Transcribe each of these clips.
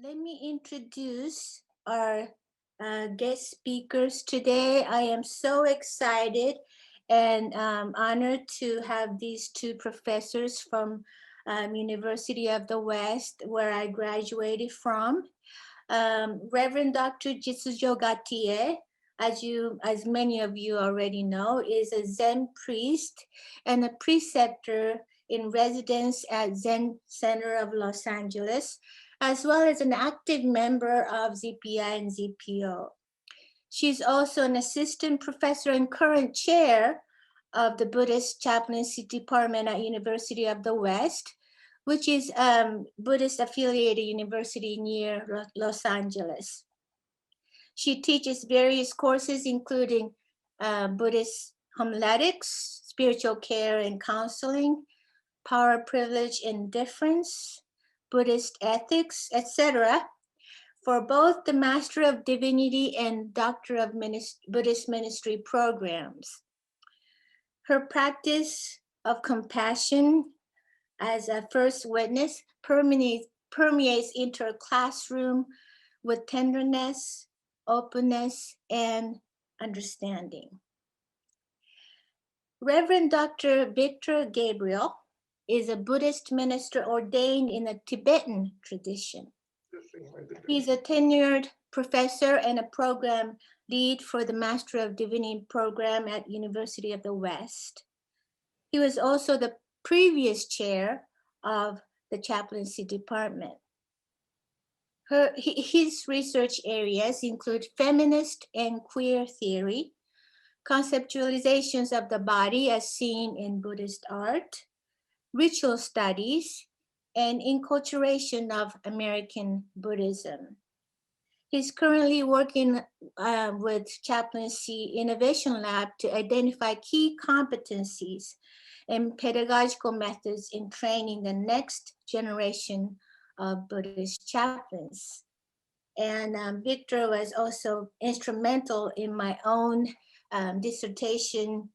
Let me introduce our guest speakers today. I am so excited and honored to have these two professors from University of the West, where I graduated from. Reverend Dr. Jitsujo Gauthier, as many of you already know, is a Zen priest and a preceptor in residence at Zen Center of Los Angeles, as well as an active member of ZPI and ZPO. She's also an assistant professor and current chair of the Buddhist chaplaincy department at University of the West, which is Buddhist affiliated university near Los Angeles. She teaches various courses, including Buddhist homiletics, spiritual care and counseling, power, privilege, and difference, Buddhist ethics, etc., for both the Master of Divinity and Doctor of Buddhist Ministry programs. Her practice of compassion as a first witness permeates into a classroom with tenderness, openness, and understanding. Reverend Dr. Victor Gabriel is a Buddhist minister ordained in the Tibetan tradition. He's a tenured professor and a program lead for the Master of Divinity program at University of the West. He was also the previous chair of the chaplaincy department. His research areas include feminist and queer theory, conceptualizations of the body as seen in Buddhist art, ritual studies, and enculturation of American Buddhism. He's currently working with Chaplaincy Innovation Lab to identify key competencies and pedagogical methods in training the next generation of Buddhist chaplains. And Victor was also instrumental in my own dissertation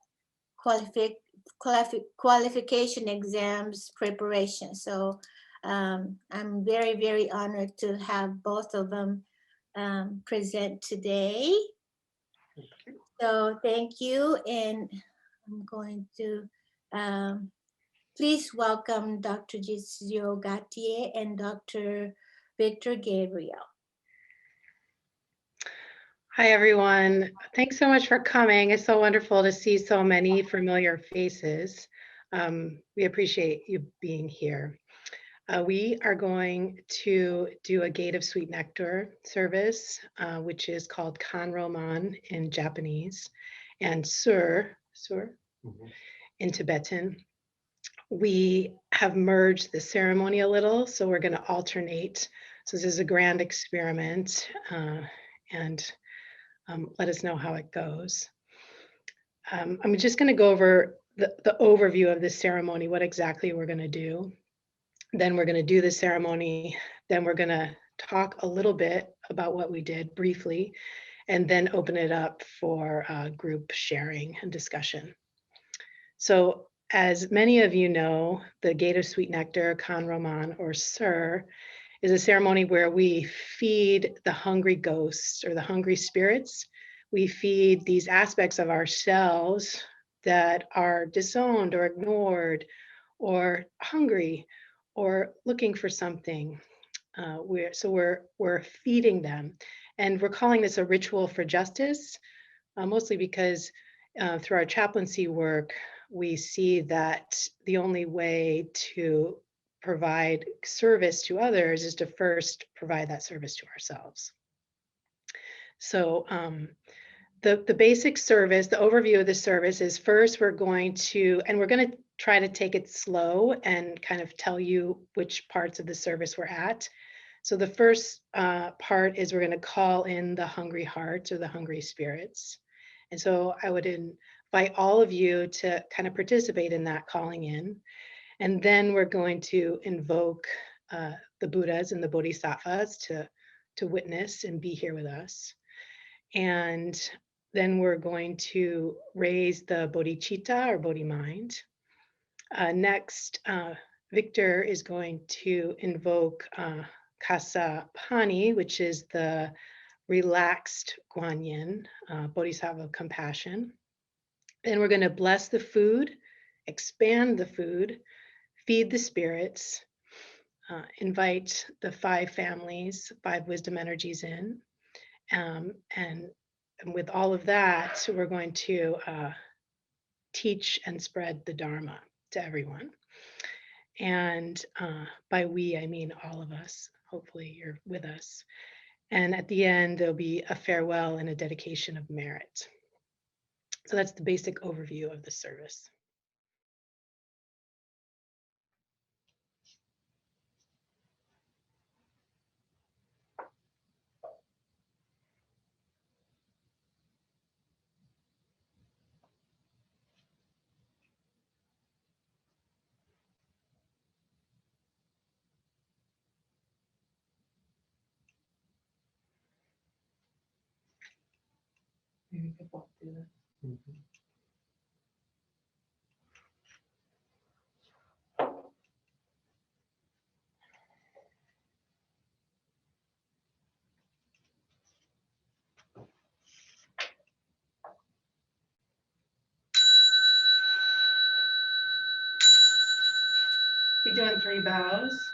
qualification exams preparation. So I'm very, very honored to have both of them present today. So thank you, and I'm going to please welcome Dr. Jitsujo Gauthier and Dr. Victor Gabriel. Hi, everyone. Thanks so much for coming. It's so wonderful to see so many familiar faces. We appreciate you being here. We are going to do a Gate of Sweet Nectar service, which is called Kan Ro Mon in Japanese and gsur in Tibetan. We have merged the ceremony a little, so we're going to alternate. So this is a grand experiment, and let us know how it goes. I'm just going to go over the overview of this ceremony, what exactly we're going to do. Then we're going to do the ceremony. Then we're going to talk a little bit about what we did briefly, and then open it up for group sharing and discussion. So as many of you know, the Gate of Sweet Nectar, Kan Ro Mon, or gsur, is a ceremony where we feed the hungry ghosts or the hungry spirits. We feed these aspects of ourselves that are disowned or ignored or hungry or looking for something. We're feeding them. And we're calling this a ritual for justice, mostly because through our chaplaincy work, we see that the only way to provide service to others is to first provide that service to ourselves. So the basic service, the overview of the service is first we're going to try to take it slow and kind of tell you which parts of the service we're at. So the first part is we're going to call in the hungry hearts or the hungry spirits. And so I would invite all of you to kind of participate in that calling in. And then we're going to invoke the Buddhas and the Bodhisattvas to witness and be here with us. And then we're going to raise the bodhicitta or bodhi mind. Next, Victor is going to invoke Kasapani, which is the relaxed Guanyin, Bodhisattva of compassion. Then we're going to bless the food, expand the food, feed the spirits, invite the 5 families, 5 wisdom energies in. And with all of that, we're going to teach and spread the Dharma to everyone. And by we, I mean all of us. Hopefully you're with us. And at the end, there'll be a farewell and a dedication of merit. So that's the basic overview of the service. Maybe we could walk through that. Mm-hmm. You're doing 3 bows.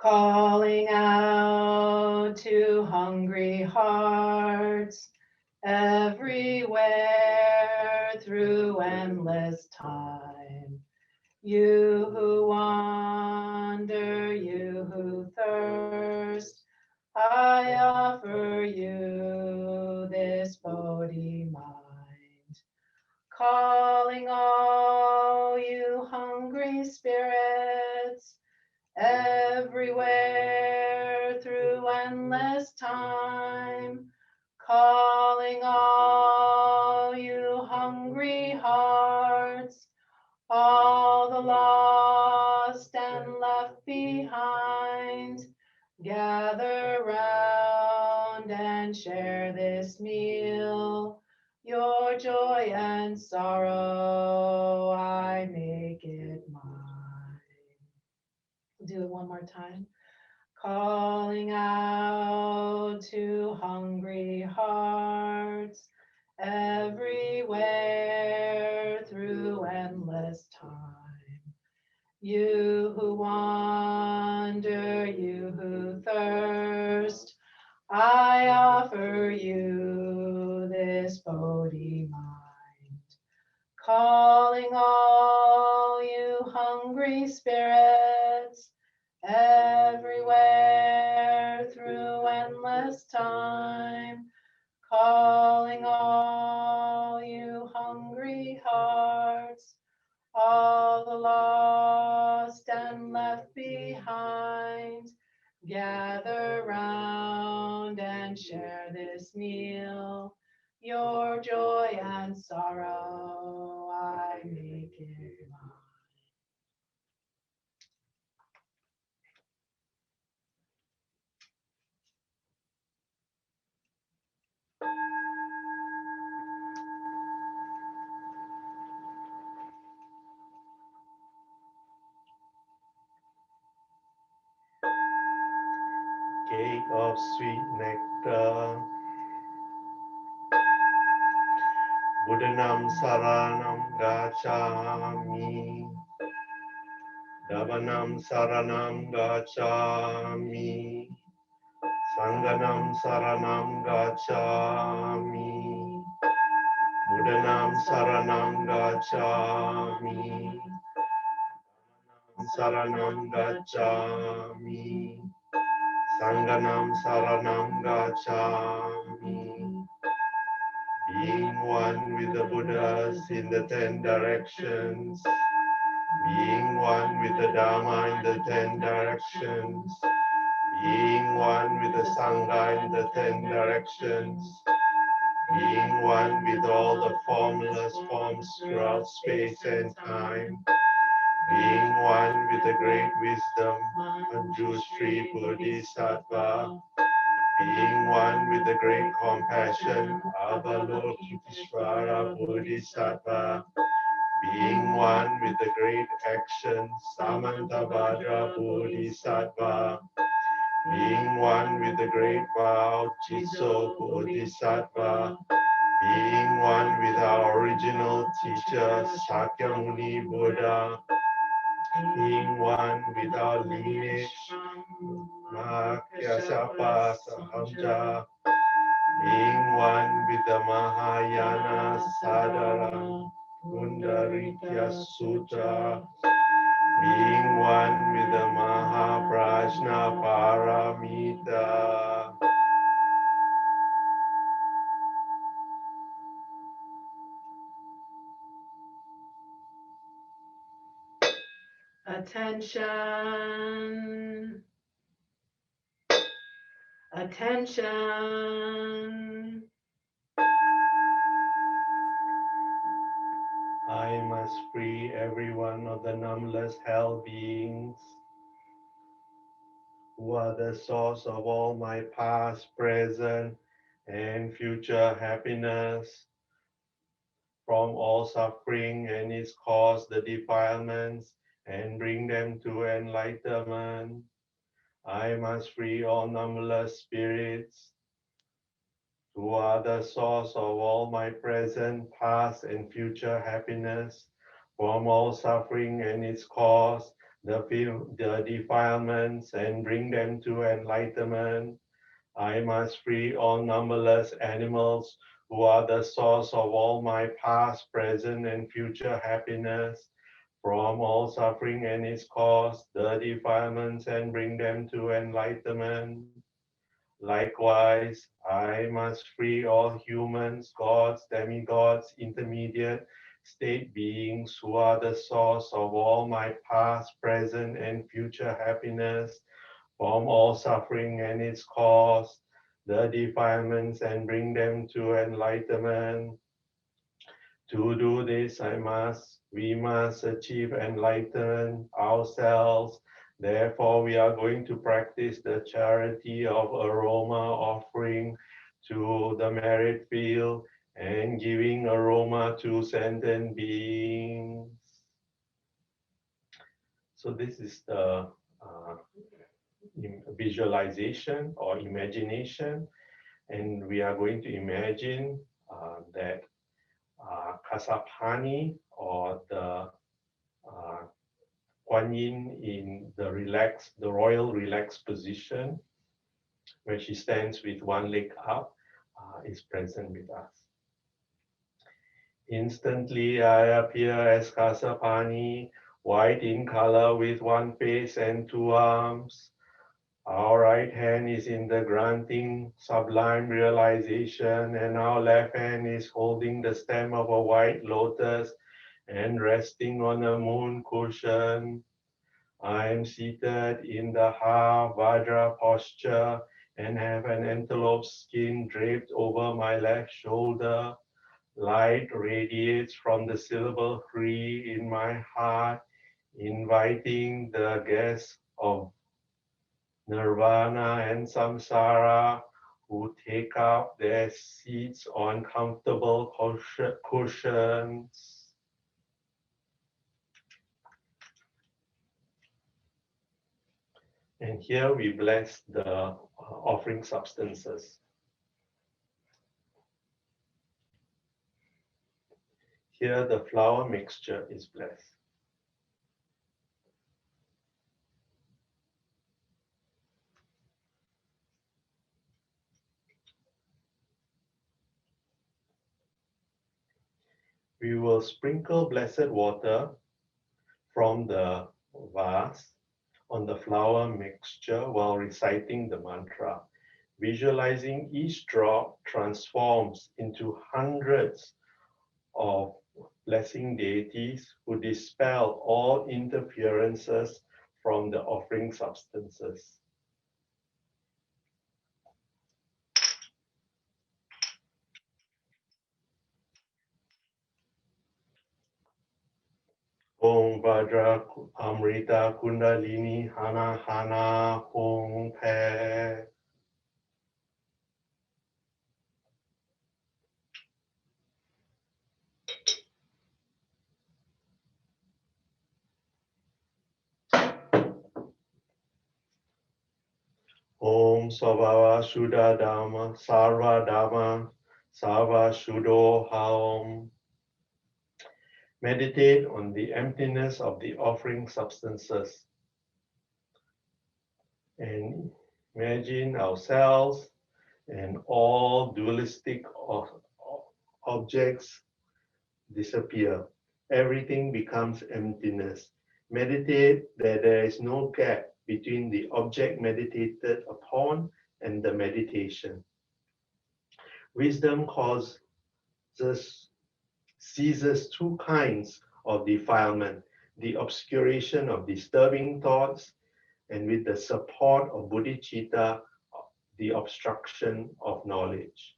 Calling out to hungry hearts everywhere through endless time. You who wander, you who thirst, I offer you this Bodhi mind. Calling all you hungry spirits everywhere through endless time, calling all you hungry hearts, all the lost and left behind, gather round and share this meal. Your joy and sorrow, I make it mine. Do it one more time. Calling out to hungry hearts everywhere through endless time. You who wander, you who thirst, I offer you this Bodhi mind. Calling all you hungry spirits everywhere through endless time, calling all you hungry hearts, all the lost and left behind, gather round and share this meal. Your joy and sorrow, I make it mine. Gate of Sweet Nectar. Buddhanam Saranam Gacchami. Davanam Saranam Gacchami. Sanganam Saranam Gacchami. Buddhanam Saranam Gacchami. Saranam Gacchami. Sanganam Saranam Gacchami. Being one with the Buddhas in the 10 directions. Being one with the Dharma in the 10 directions. Being one with the Sangha in the 10 directions. Being one with all the formless forms throughout space and time. Being one with the great wisdom, Manjushri Bodhisattva. Being one with the great compassion, Avalokiteshvara Bodhisattva. Being one with the great action, Samantabhadra Bodhisattva. Being one with the great vow, Jitsujo Bodhisattva. Being one with our original teacher, Shakyamuni Buddha. Being one with our lineage, Mahakyasapa Sahamja. Being one with the Mahayana Sadhara Pundarikya Sutra. Being one with the Mahaprajna Paramita. Attention. Attention. I must free every one of the numberless hell beings who are the source of all my past, present, and future happiness, from all suffering and its cause, the defilements, and bring them to enlightenment. I must free all numberless spirits who are the source of all my present, past, and future happiness, from all suffering and its cause, the defilements, and bring them to enlightenment. I must free all numberless animals who are the source of all my past, present, and future happiness, from all suffering and its cause, the defilements, and bring them to enlightenment. Likewise, I must free all humans, gods, demigods, intermediate state beings who are the source of all my past, present, and future happiness, from all suffering and its cause, the defilements, and bring them to enlightenment. To do this, we must achieve enlightenment ourselves. Therefore, we are going to practice the charity of aroma offering to the merit field and giving aroma to sentient beings. So this is the visualization or imagination, and we are going to imagine that Kasapani, or the Kuan Yin in the royal relaxed position, where she stands with one leg up, is present with us. Instantly, I appear as Kasapani, white in color with one face and two arms. Our right hand is in the granting sublime realization, and our left hand is holding the stem of a white lotus and resting on a moon cushion. I am seated in the Vajra posture and have an antelope skin draped over my left shoulder. Light radiates from the syllable Hri in my heart, inviting the guests of Nirvana and Samsara who take up their seats on comfortable cushions. And here we bless the offering substances. Here the flour mixture is blessed. We will sprinkle blessed water from the vase on the flour mixture while reciting the mantra, visualizing each drop transforms into hundreds of blessing deities who dispel all interferences from the offering substances. Om Vajra Amrita Kundalini Hana Hana Hong Pe. Om Svabhava Shuddha Dhamma Sarva Dhamma Sarva Shuddho Haom. Meditate on the emptiness of the offering substances and imagine ourselves and all dualistic objects disappear. Everything becomes emptiness. Meditate that there is no gap between the object meditated upon and the meditation. Wisdom seizes two kinds of defilement, the obscuration of disturbing thoughts, and with the support of bodhicitta, the obstruction of knowledge.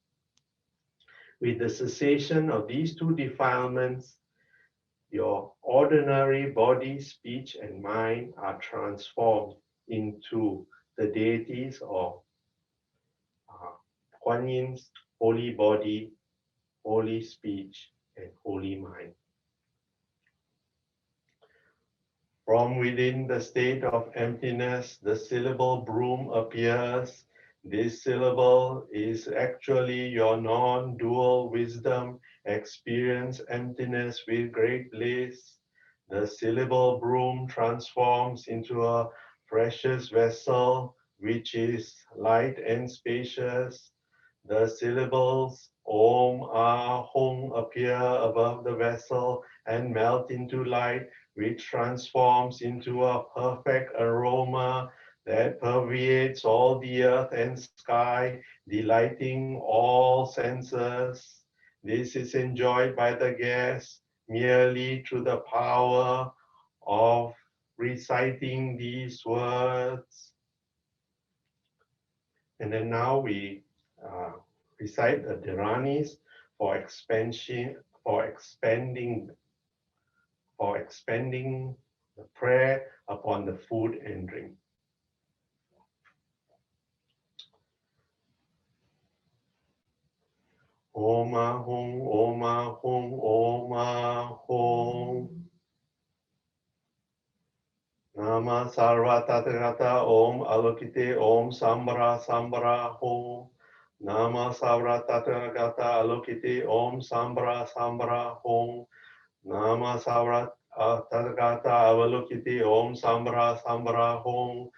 With the cessation of these two defilements, your ordinary body, speech, and mind are transformed into the deities of Kuan Yin's holy body, holy speech, and holy mind. From within the state of emptiness, the syllable broom appears. This syllable is actually your non-dual wisdom. Experience emptiness with great bliss. The syllable broom transforms into a precious vessel, which is light and spacious. The syllables Om, Ah, Hong appear above the vessel and melt into light, which transforms into a perfect aroma that pervades all the earth and sky, delighting all senses. This is enjoyed by the guests merely through the power of reciting these words. And then now we recite the Dhiranis for expanding the prayer upon the food and drink. Oma Hong, Oma Hong, Oma Hong. Nama Sarva Tathagata Om Alokite Om Sambara Sambara Hong. Nama Sarva Tathagata Alokite Om Sambara Sambara Hong. Nama Sarva Tathagata Avalokite Om Sambara Sambara Hong.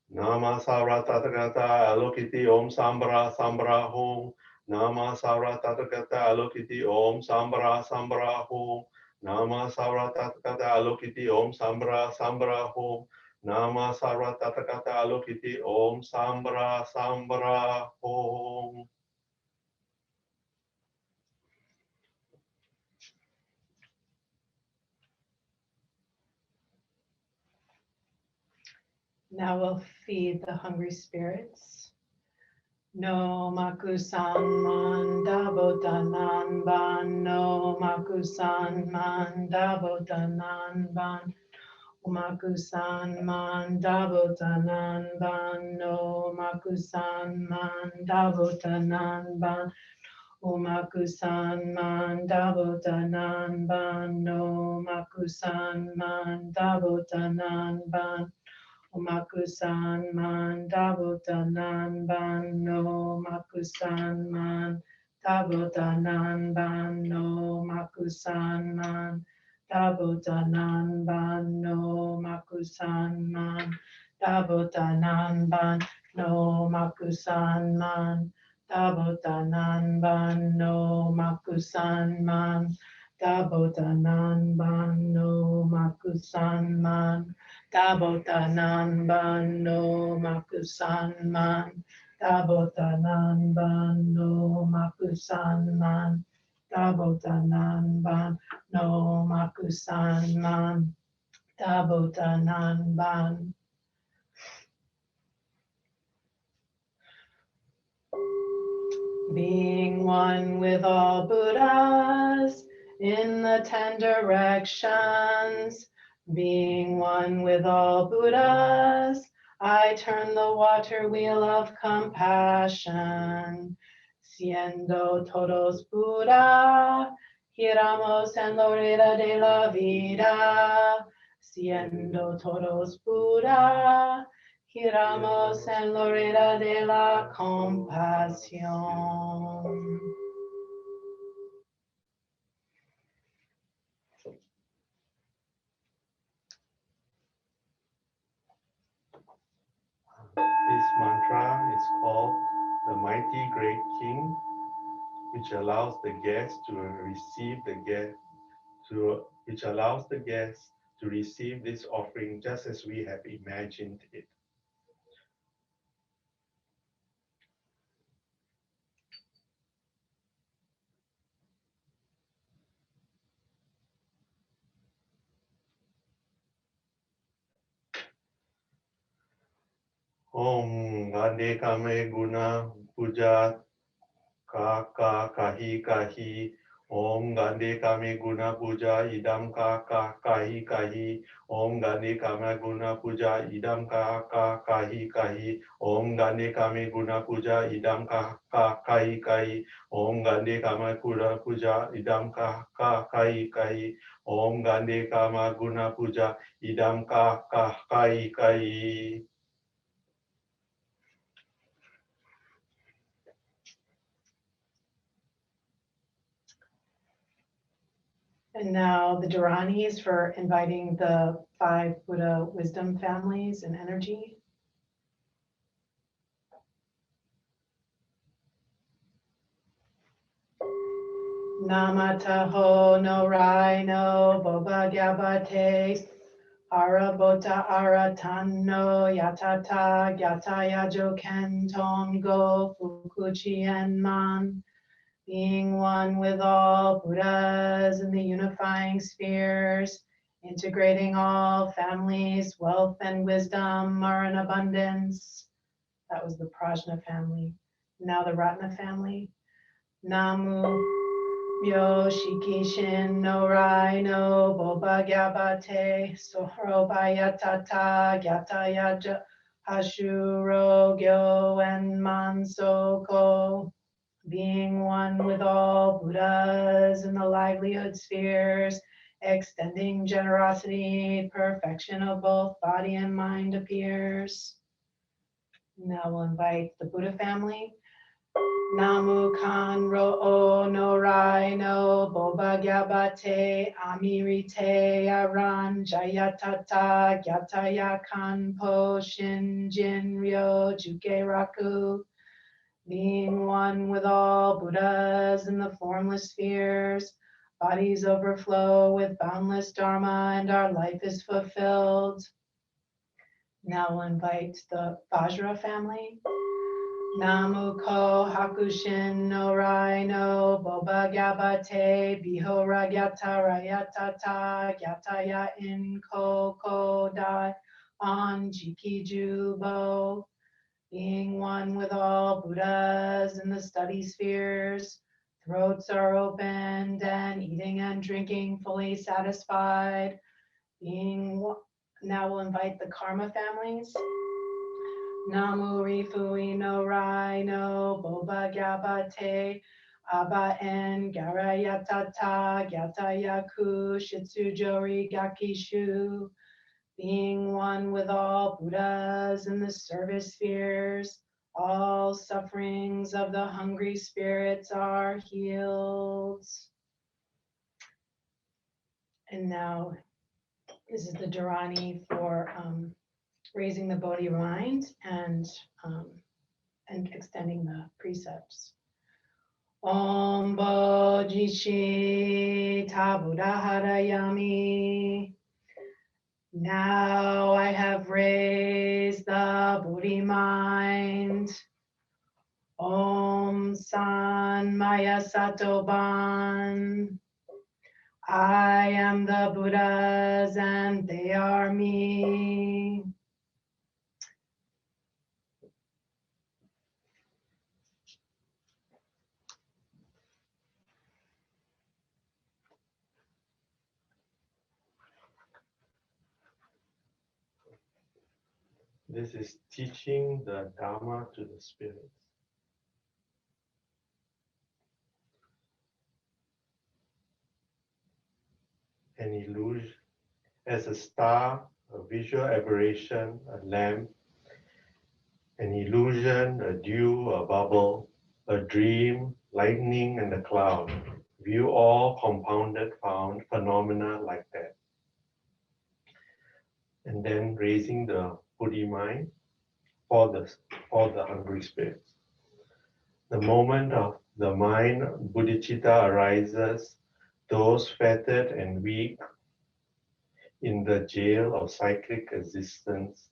Nama Sarva Tathagata Alokite Om Sambara Sambara Hong. Nama Sarva Tathagata Alokite Om Sambara Sambara Hong. Nama Sarva Tathagata Alokite Om Sambara Sambara Hong. Nama Sarva Tathagata Alokite Om Sambara Sambara Hong. Now we'll feed the hungry spirits. No makusan mandabo danan ban, no makusan mandabo danan ban, umakusan mandabo danan ban, no makusan mandabo danan ban, umakusan mandabo danan ban, no makusan mandabo danan ban. Makusan man tabutanan ban no makusan man tabutanan ban no makusan man tabutanan ban no makusan man tabutanan ban no makusan man tabutanan ban no makusan man tabutanan ban no makusan man Tabotanan ban no makusan man. Tabotanan ban no makusan man. Tabotanan ban no makusan man. Tabotanan ban. Being one with all Buddhas in the 10 directions. Being one with all Buddhas, I turn the water wheel of compassion. Siendo todos Buddha, giramos en la rueda de la vida. Siendo todos Buddha, giramos en la rueda de la compasión. This mantra is called the Mighty Great King, which allows the guest to receive this offering just as we have imagined it. Om Gande Kame Guna Puja Ka Kahi Kahi. Om Gande Kame Guna Puja Idam Ka Kahi Kahi. Om Gande Kame Guna Puja Idam Ka Kahi Kahi. Om Gande Kame Guna Puja Idam Ka Kahi Kahi. Om Gande Kame Guna Puja Idam Ka Kahi Kahi. Om Gande Kame Guna Puja Idam Ka Kahi Kahi. And now the Dharanis for inviting the 5 Buddha wisdom families and energy. Namataho no rai no boba gyabate arabota aratano yatata gyataya joken tongo fukuchien man. Being one with all Buddhas in the unifying spheres, integrating all families, wealth and wisdom are in abundance. That was the Prajna family. Now the Ratna family. Namu Myo Shikishin no Rai no Boba Gyabate Sohro Bayatata Gyataya Hashuro Gyo and Mansoko. Being one with all Buddhas in the livelihood spheres, extending generosity, perfection of both body and mind appears. Now we'll invite the Buddha family. Namu Kan Ro no Rai no Boba Gyabate Amirite Aran Jayatata Gyataya Kanpo Shinjin Ryo Juke Raku. Being one with all Buddhas in the formless spheres, bodies overflow with boundless Dharma and our life is fulfilled. Now we'll invite the Vajra family. Namu ko hakushin no rai no boba gyabate bihora gyata rayatata gyataya in ko dai on jiki jubo. Being one with all Buddhas in the study spheres, throats are opened and eating and drinking fully satisfied. Now we'll invite the karma families. Namu Rifui no Rai no Boba Gyabate Aba en Garayatata Gyatayaku Shitsujori Gakishu. being one with all Buddhas in the service spheres, all sufferings of the hungry spirits are healed. And now this is the Dharani for raising the Bodhi mind and extending the precepts. Om Bodhishi Tabudaharayami. Now I have raised the Bodhi mind. Om San Maya Satoban. I am the Buddhas and they are me. This is teaching the Dharma to the spirits. An illusion as a star, a visual aberration, a lamp, an illusion, a dew, a bubble, a dream, lightning, and a cloud. View all compounded found phenomena like that. And then raising the Buddhi mind for the hungry spirits. The moment of the mind bodhicitta arises, those fettered and weak in the jail of cyclic existence,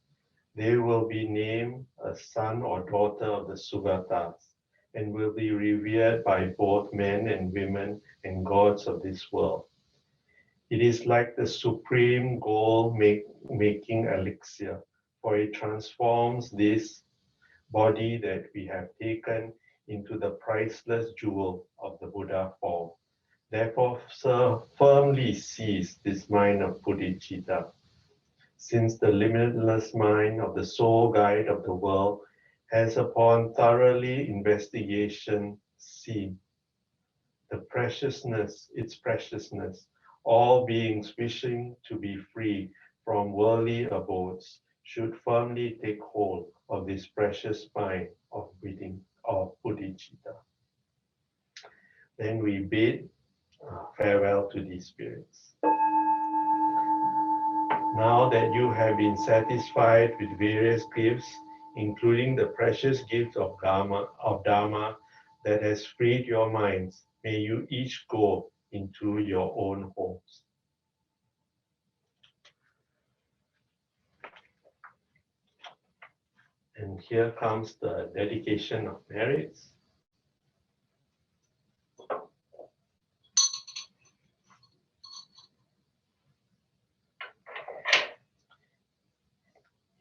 they will be named a son or daughter of the Sugatas and will be revered by both men and women and gods of this world. It is like the supreme goal-making elixir, for it transforms this body that we have taken into the priceless jewel of the Buddha form. Therefore, firmly seize this mind of bodhicitta, since the limitless mind of the sole guide of the world has upon thoroughly investigation seen its preciousness, all beings wishing to be free from worldly abodes should firmly take hold of this precious mind of bodhicitta. Then we bid farewell to these spirits. Now that you have been satisfied with various gifts, including the precious gift of Dharma that has freed your minds, may you each go into your own homes. And here comes the dedication of merits.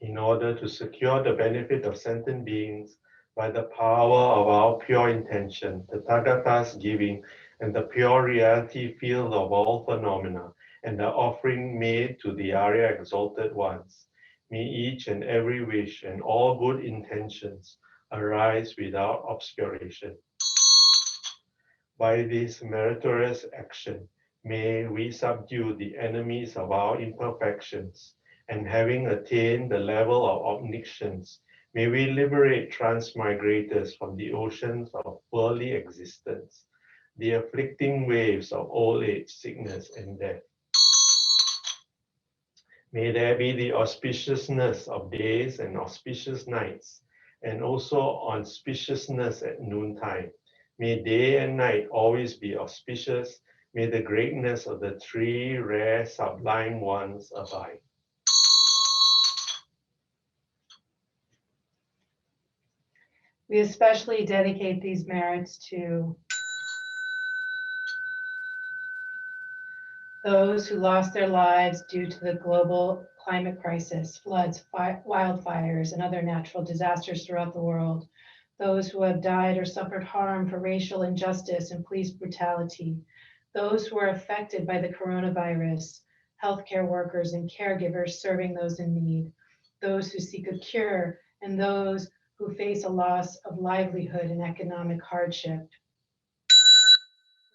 In order to secure the benefit of sentient beings by the power of our pure intention, the Tathagatas giving, and the pure reality field of all phenomena, and the offering made to the Arya exalted ones, may each and every wish and all good intentions arise without obscuration. By this meritorious action, may we subdue the enemies of our imperfections, and having attained the level of omniscience, may we liberate transmigrators from the oceans of worldly existence, the afflicting waves of old age, sickness, and death. May there be the auspiciousness of days and auspicious nights, and also auspiciousness at noontime. May day and night always be auspicious. May the greatness of the three rare sublime ones abide. We especially dedicate these merits to those who lost their lives due to the global climate crisis, floods, wildfires, and other natural disasters throughout the world, those who have died or suffered harm for racial injustice and police brutality, those who are affected by the coronavirus, healthcare workers and caregivers serving those in need, those who seek a cure, and those who face a loss of livelihood and economic hardship.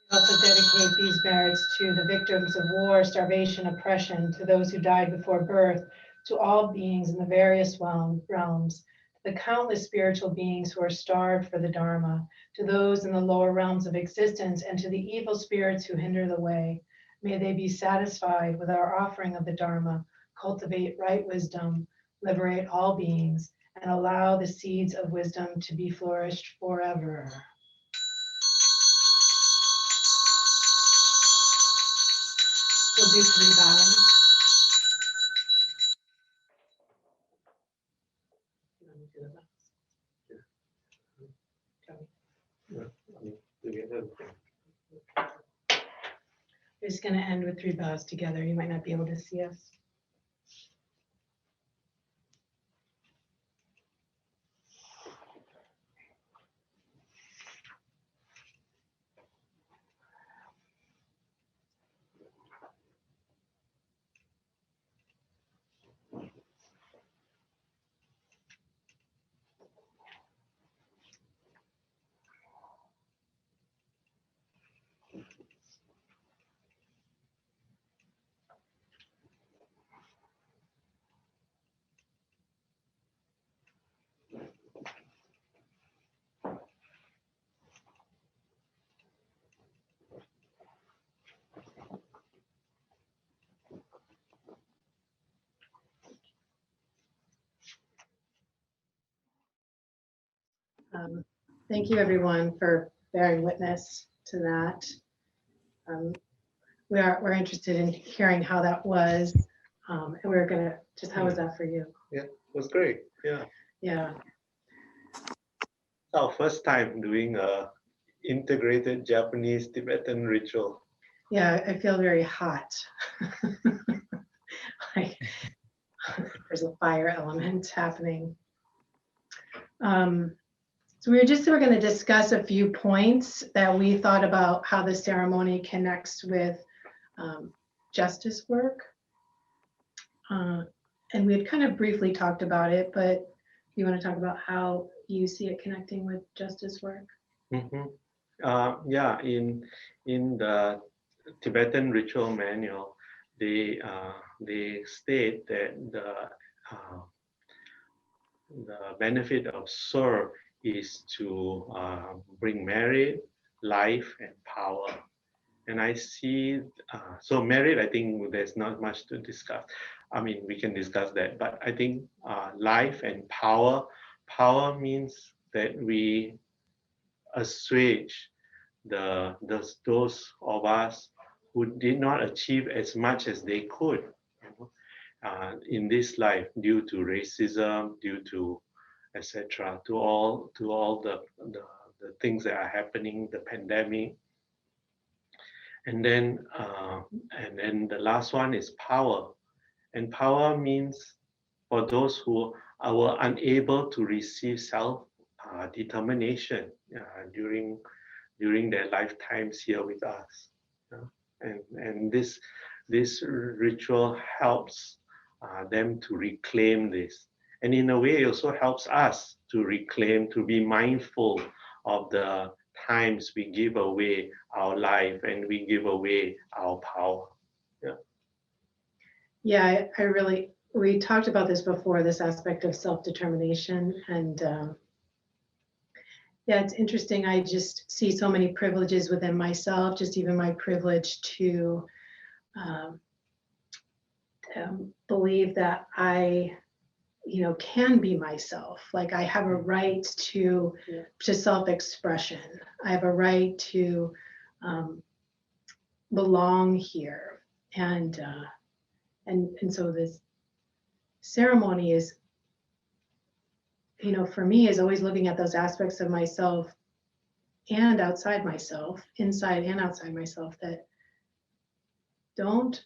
We also dedicate these merits to the victims of war, starvation, oppression, to those who died before birth, to all beings in the various realms, to the countless spiritual beings who are starved for the Dharma, to those in the lower realms of existence, and to the evil spirits who hinder the way. May they be satisfied with our offering of the Dharma, cultivate right wisdom, liberate all beings, and allow the seeds of wisdom to be flourished forever. We'll do 3 bows. You want to do the bows? Together. We're just going to end with 3 bows together. You might not be able to see us. Thank you, everyone, for bearing witness to that. We're interested in hearing how that was, and we're gonna just how was that for you? Yeah, it was great. Yeah. Yeah. It's our first time doing a integrated Japanese Tibetan ritual. Yeah, I feel very hot. Like there's a fire element happening. So we're going to discuss a few points that we thought about how the ceremony connects with justice work. And we had kind of briefly talked about it, but you want to talk about how you see it connecting with justice work? Yeah, in the Tibetan ritual manual, they state that the benefit of sur is to bring merit, life, and power. And I see, so merit, I think there's not much to discuss. I mean, we can discuss that, but I think life and power means that we assuage those of us who did not achieve as much as they could, in this life due to racism, due to etc., to all the things that are happening, the pandemic. And then the last one is power. And power means for those who were unable to receive self-determination during their lifetimes here with us. And this ritual helps them to reclaim this. And in a way, it also helps us to reclaim, to be mindful of the times we give away our life and we give away our power. Yeah, we talked about this before, this aspect of self-determination. And yeah, it's interesting. I just see so many privileges within myself, just even my privilege to believe that I can be myself. Like I have a right to self-expression. I have a right to belong here. And so this ceremony is, for me, is always looking at those aspects of myself and outside myself, inside and outside myself, that don't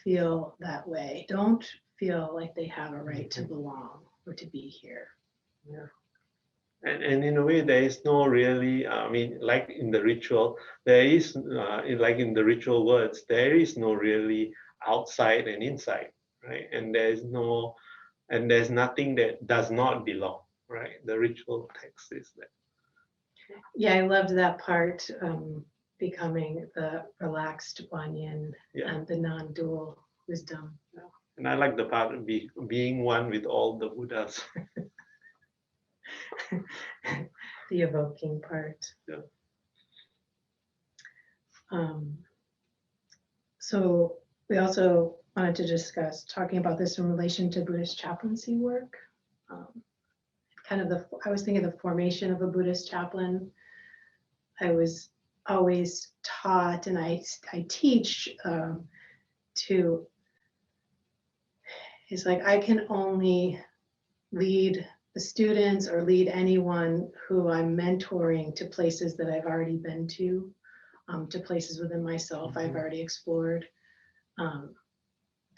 feel that way, don't feel like they have a right to belong or to be here. Yeah. And in a way, there is no really, I mean, like in the ritual, there is, like in the ritual words, there is no really outside and inside, right? And there's nothing that does not belong, right? The ritual text is that. Yeah, I loved that part. becoming the relaxed Guanyin Yeah. and the non-dual wisdom. And I like the part of being one with all the Buddhas. The evoking part. Yeah. So we also wanted to discuss talking about this in relation to Buddhist chaplaincy work. Kind of I was thinking of the formation of a Buddhist chaplain. I was always taught, and I teach to, it's like I can only lead the students or lead anyone who I'm mentoring to places that I've already been to places within myself I've already explored.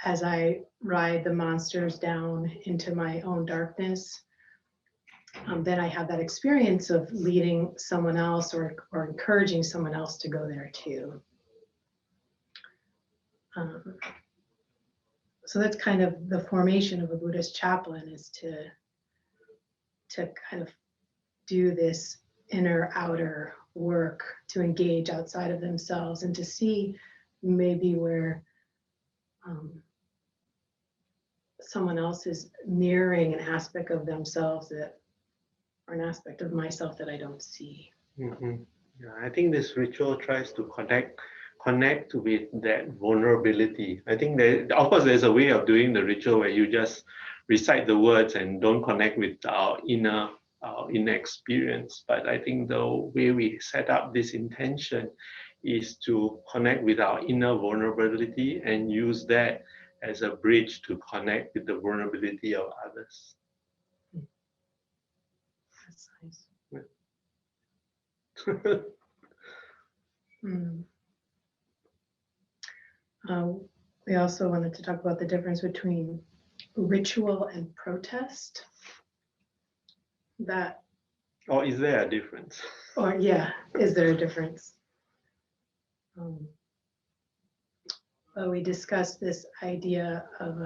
As I ride the monsters down into my own darkness, then I have that experience of leading someone else or encouraging someone else to go there too. So that's kind of the formation of a Buddhist chaplain, is to kind of do this inner outer work, to engage outside of themselves and to see maybe where someone else is mirroring an aspect of themselves or an aspect of myself that I don't see. Mm-hmm. Yeah, I think this ritual tries to connect with that vulnerability. I think that, of course, there's a way of doing the ritual where you just recite the words and don't connect with our inner experience. But I think the way we set up this intention is to connect with our inner vulnerability and use that as a bridge to connect with the vulnerability of others. That's nice. We also wanted to talk about the difference between ritual and protest. Or is there a difference? Or yeah, is there a difference? We discussed this idea of,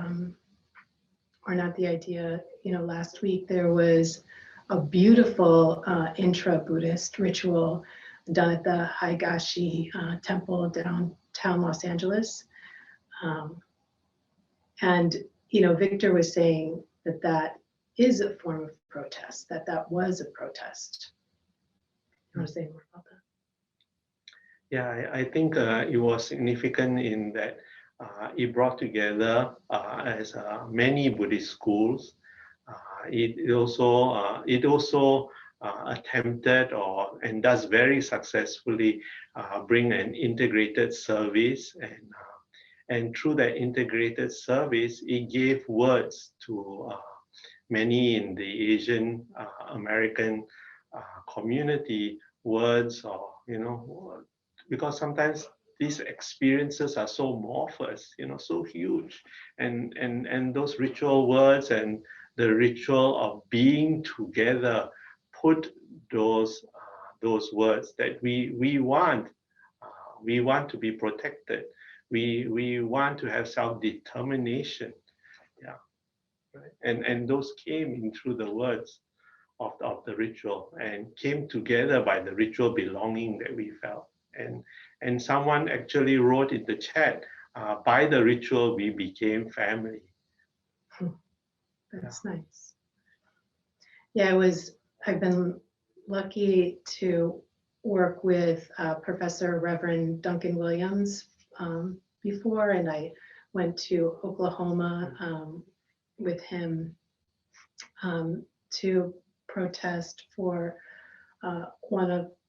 or not the idea, last week there was a beautiful intra-Buddhist ritual done at the Higashi temple downtown Los Angeles. And, Victor was saying that is a form of protest, that was a protest. You want to say more about that? Yeah, I think it was significant in that it brought together as many Buddhist schools. It also attempted and does very successfully bring an integrated service, and through that integrated service, it gave words to many in the Asian American community, words, or because sometimes these experiences are so amorphous, so huge, and those ritual words and the ritual of being together put those words that we want to be protected, we want to have self-determination, yeah, right? And those came in through the words of the ritual, and came together by the ritual belonging that we felt. And someone actually wrote in the chat, by the ritual we became family. That's nice. Yeah, I've been lucky to work with Professor Reverend Duncan Williams before, and I went to Oklahoma with him to protest for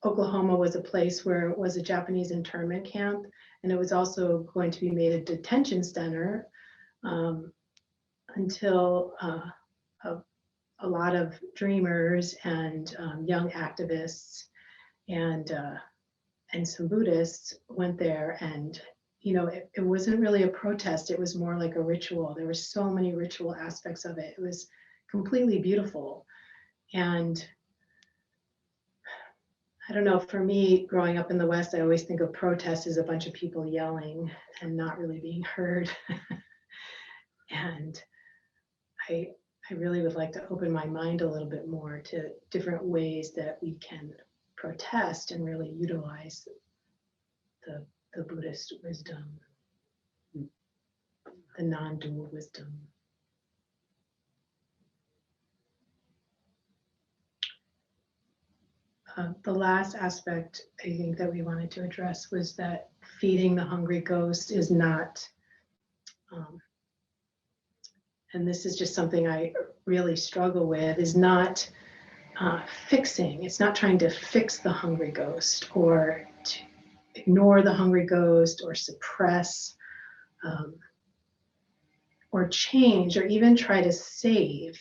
Oklahoma was a place where it was a Japanese internment camp, and it was also going to be made a detention center until a lot of dreamers and young activists and some Buddhists went there, and it wasn't really a protest, it was more like a ritual. There were so many ritual aspects of it. It was completely beautiful. And I don't know, for me, growing up in the West, I always think of protest as a bunch of people yelling and not really being heard. And I really would like to open my mind a little bit more to different ways that we can protest and really utilize the Buddhist wisdom, the non-dual wisdom. The last aspect I think that we wanted to address was that feeding the hungry ghost is not, and this is just something I really struggle with, is not fixing. It's not trying to fix the hungry ghost or to ignore the hungry ghost or suppress or change or even try to save.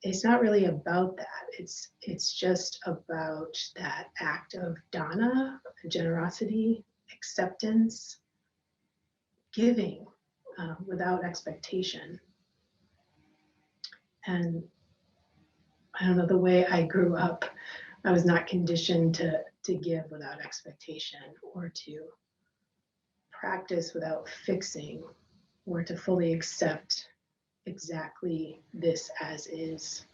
It's not really about that. It's just about that act of dana, generosity, acceptance, giving without expectation. And I don't know, the way I grew up, I was not conditioned to give without expectation or to practice without fixing or to fully accept exactly this as is.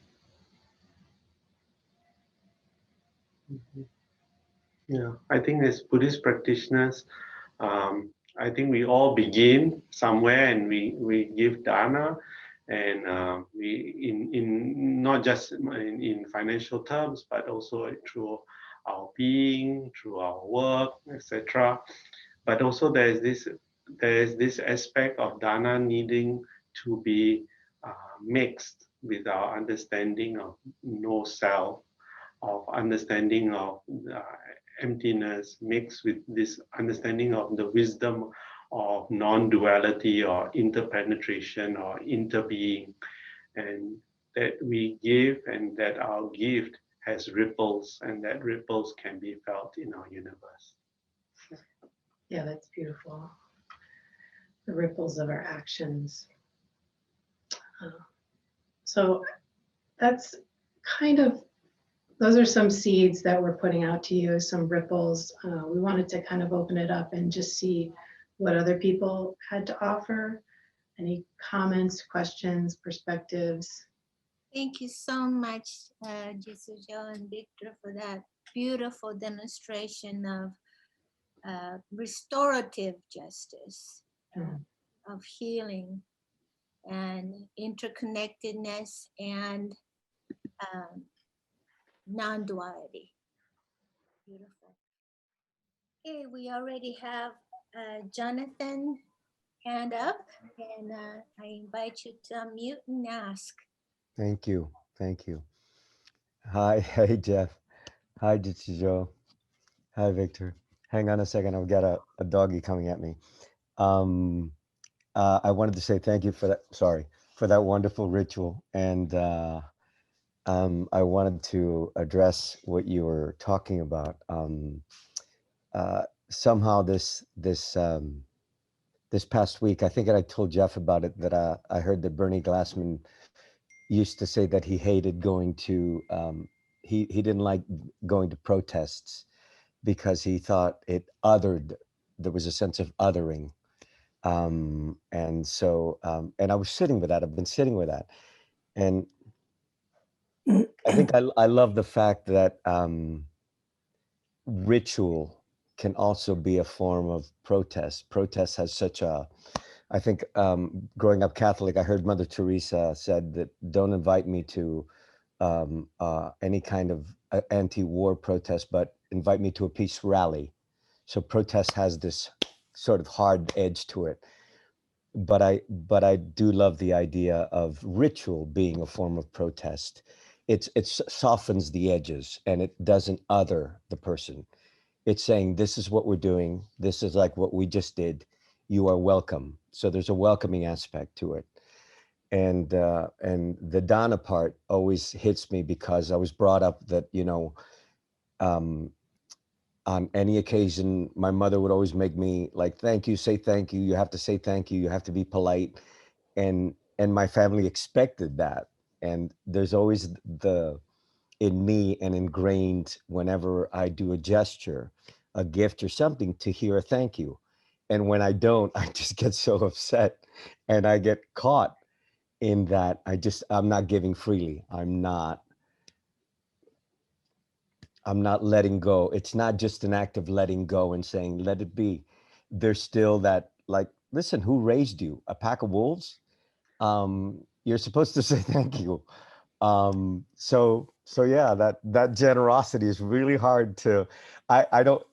Yeah, I think as Buddhist practitioners, I think we all begin somewhere and we give dana, and we in not just in financial terms, but also through our being, through our work, etc. But also there is this aspect of dana needing to be mixed with our understanding of no self, of understanding of emptiness, mixed with this understanding of the wisdom of non-duality or interpenetration or interbeing, and that we give and that our gift has ripples, and that ripples can be felt in our universe. Yeah, that's beautiful. The ripples of our actions. So that's kind of, those are some seeds that we're putting out to you, some ripples. We wanted to kind of open it up and just see what other people had to offer. Any comments, questions, perspectives? Thank you so much, Jitsujo and Victor, for that beautiful demonstration of restorative justice, of healing and interconnectedness and non-duality. Beautiful. Okay, we already have Jonathan hand up, and I invite you to unmute and ask. Thank you. Thank you. Hi. Hey, Jeff. Hi, Jitsujo. Hi, Victor. Hang on a second. I've got a doggy coming at me. I wanted to say thank you for that. Sorry, for that wonderful ritual. And I wanted to address what you were talking about. Somehow this past week, I think I told Jeff about it, that I heard that Bernie Glassman used to say that he hated going to, he didn't like going to protests because he thought it othered, there was a sense of othering. And so, and I was sitting with that, I've been sitting with that. And I think I love the fact that ritual can also be a form of protest. Protest has such a, I think growing up Catholic, I heard Mother Teresa said that don't invite me to any kind of anti-war protest, but invite me to a peace rally. So protest has this sort of hard edge to it. But I do love the idea of ritual being a form of protest. It softens the edges and it doesn't other the person. It's saying, this is what we're doing. This is like what we just did. You are welcome. So there's a welcoming aspect to it. And the dana part always hits me because I was brought up that, you know, on any occasion, my mother would always make me like, thank you, say thank you. You have to say thank you. You have to be polite. And my family expected that. And there's always in me and ingrained whenever I do a gesture, a gift or something, to hear a thank you. And when I don't, I just get so upset and I get caught in that. I'm not giving freely. I'm not I'm not letting go. It's not just an act of letting go and saying, let it be. There's still that, like, listen, who raised you? A pack of wolves? You're supposed to say thank you. So yeah, that generosity is really hard to, I don't,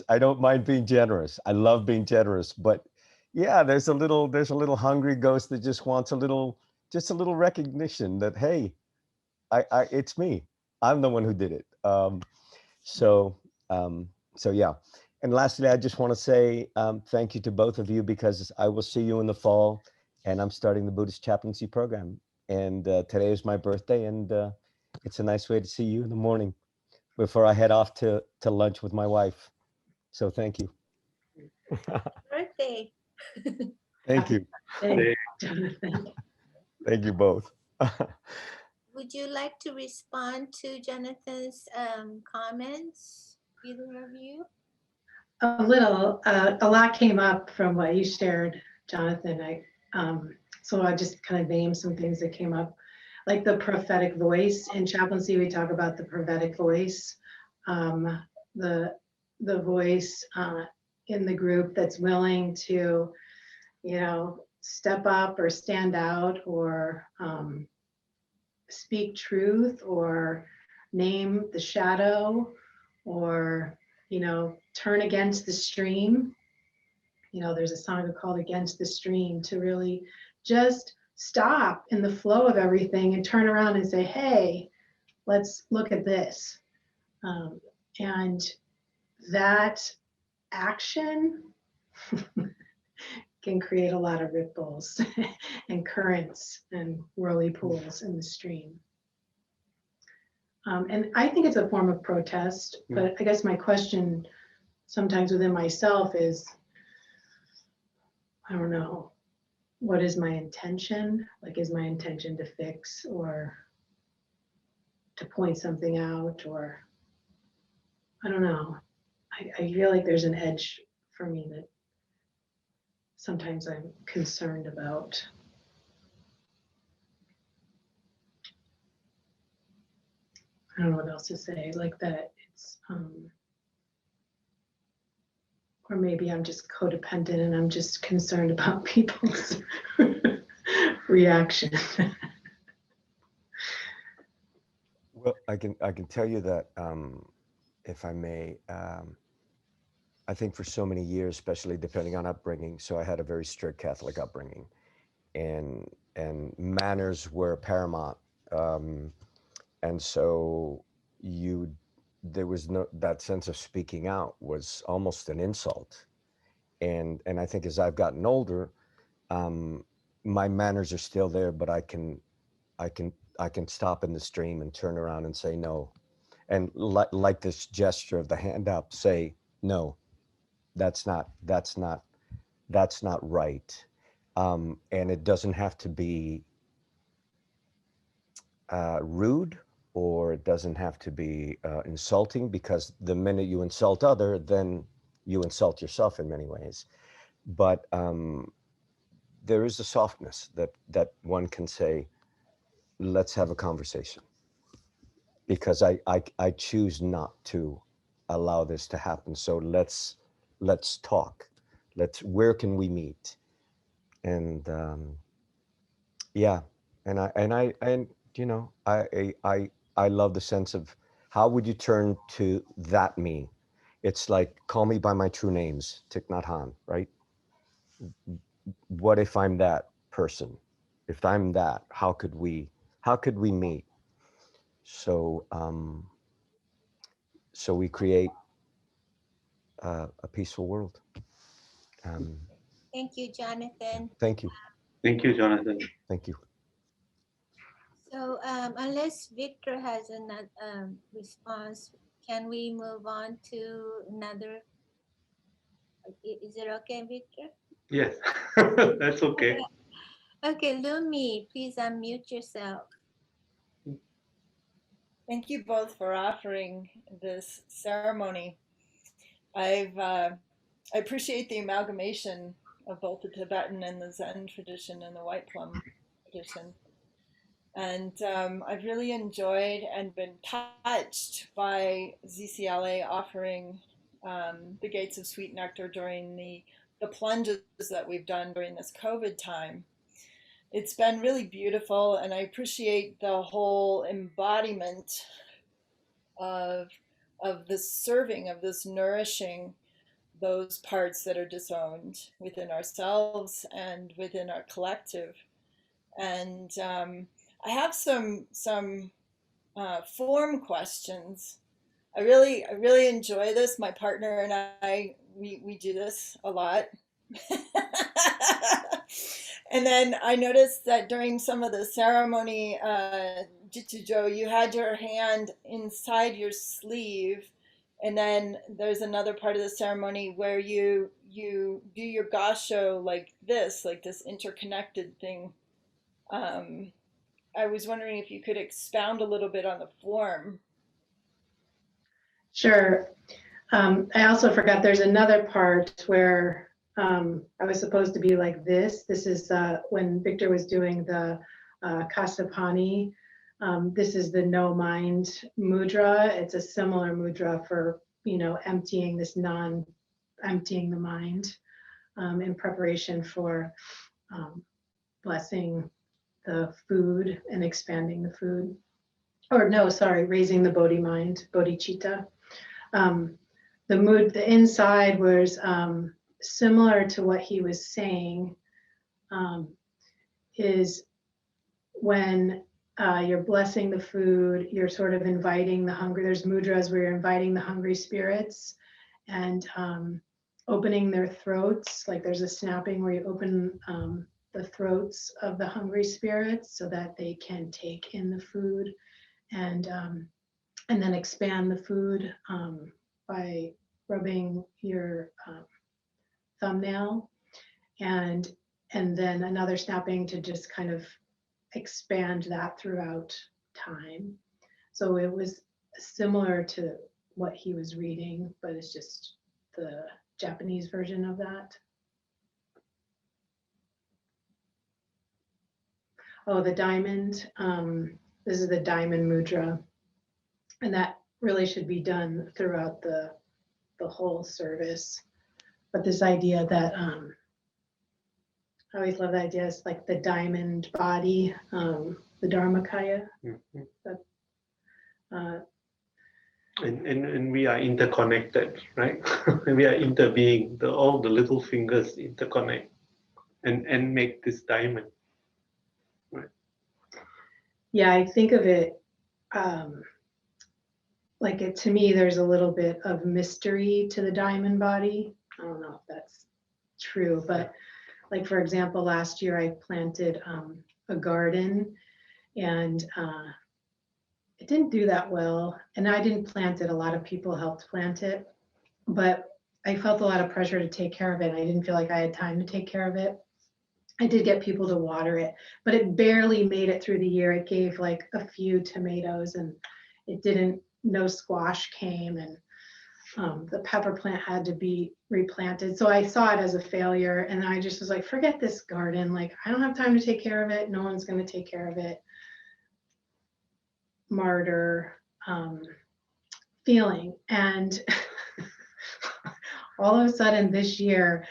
I don't mind being generous. I love being generous, but yeah, there's a little hungry ghost that just wants just a little recognition that, hey, it's me. I'm the one who did it. So, um, so yeah. And lastly, I just want to say thank you to both of you, because I will see you in the fall, and I'm starting the Buddhist chaplaincy program. And today is my birthday, and it's a nice way to see you in the morning before I head off to lunch with my wife. So thank you. Birthday. Thank you. Hey, Jonathan. Thank you both. Would you like to respond to Jonathan's comments, either of you? A little, a lot came up from what you shared, Jonathan. So I just kind of named some things that came up, like the prophetic voice. In chaplaincy, we talk about the prophetic voice, the voice in the group that's willing to, step up or stand out or speak truth or name the shadow or turn against the stream. There's a song called Against the Stream, to really just stop in the flow of everything and turn around and say, hey, let's look at this. And that action can create a lot of ripples and currents and whirlpools in the stream. And I think it's a form of protest, but I guess my question sometimes within myself is, I don't know, what is my intention? Like, is my intention to fix or to point something out? Or I don't know. I feel like there's an edge for me that sometimes I'm concerned about. I don't know what else to say, like that it's, or maybe I'm just codependent and I'm just concerned about people's reaction. Well, I can tell you that, if I may, I think for so many years, especially depending on upbringing, so I had a very strict Catholic upbringing, and manners were paramount, and so there was no, that sense of speaking out was almost an insult, and I think as I've gotten older, my manners are still there, but I can stop in the stream and turn around and say no, and like this gesture of the hand up, say no, that's not right. And it doesn't have to be rude, or it doesn't have to be insulting, because the minute you insult other, then you insult yourself in many ways. But there is a softness that one can say, let's have a conversation, because I choose not to allow this to happen. So let's talk. Where can we meet? And yeah, and I love the sense of, how would you turn to that me? It's like, call me by my true names, Thich Nhat Hanh, right? What if I'm that person? If I'm that, how could we meet? So so we create a peaceful world. Thank you, Jonathan. Thank you. Thank you, Jonathan. Thank you. So unless Victor has another response, can we move on to another? Is it okay, Victor? Yes, that's okay. Okay, Lumi, please unmute yourself. Thank you both for offering this ceremony. I appreciate the amalgamation of both the Tibetan and the Zen tradition and the white plum tradition. And I've really enjoyed and been touched by ZCLA offering the Gates of Sweet Nectar during the plunges that we've done during this COVID time. It's been really beautiful, and I appreciate the whole embodiment of this serving, of this nourishing those parts that are disowned within ourselves and within our collective. And I have some form questions. I really enjoy this. My partner and we do this a lot. And then I noticed that during some of the ceremony, Jitsujo, you had your hand inside your sleeve, and then there's another part of the ceremony where you do your gasho like this interconnected thing. I was wondering if you could expound a little bit on the form. Sure. I also forgot there's another part where I was supposed to be like this. This is when Victor was doing the Kasapani. This is the no mind mudra. It's a similar mudra for, emptying emptying the mind in preparation for blessing the food and expanding the food. Or no, sorry, raising the Bodhi mind, bodhicitta. The inside was similar to what he was saying, is when you're blessing the food, you're sort of inviting the hungry. There's mudras where you're inviting the hungry spirits and opening their throats. Like there's a snapping where you open the throats of the hungry spirits so that they can take in the food, and then expand the food by rubbing your thumbnail, and then another snapping to just kind of expand that throughout time. So it was similar to what he was reading, but it's just the Japanese version of that. Oh, the diamond. This is the diamond mudra, and that really should be done throughout the whole service. But this idea that I always love that idea. It's like the diamond body, the Dharmakaya. Mhm. That, And we are interconnected, right? We are interbeing. All the little fingers interconnect and make this diamond. Right. yeah, I think of it like to me, there's a little bit of mystery to the diamond body. I don't know if that's true, but like, for example, last year I planted a garden, and it didn't do that well. And I didn't plant it. A lot of people helped plant it, but I felt a lot of pressure to take care of it. I didn't feel like I had time to take care of it. I did get people to water it, but it barely made it through the year. It gave like a few tomatoes, and it didn't, no squash came, and the pepper plant had to be replanted. So I saw it as a failure, and I just was like, forget this garden. Like, I don't have time to take care of it. No one's going to take care of it. Martyr feeling. And all of a sudden this year,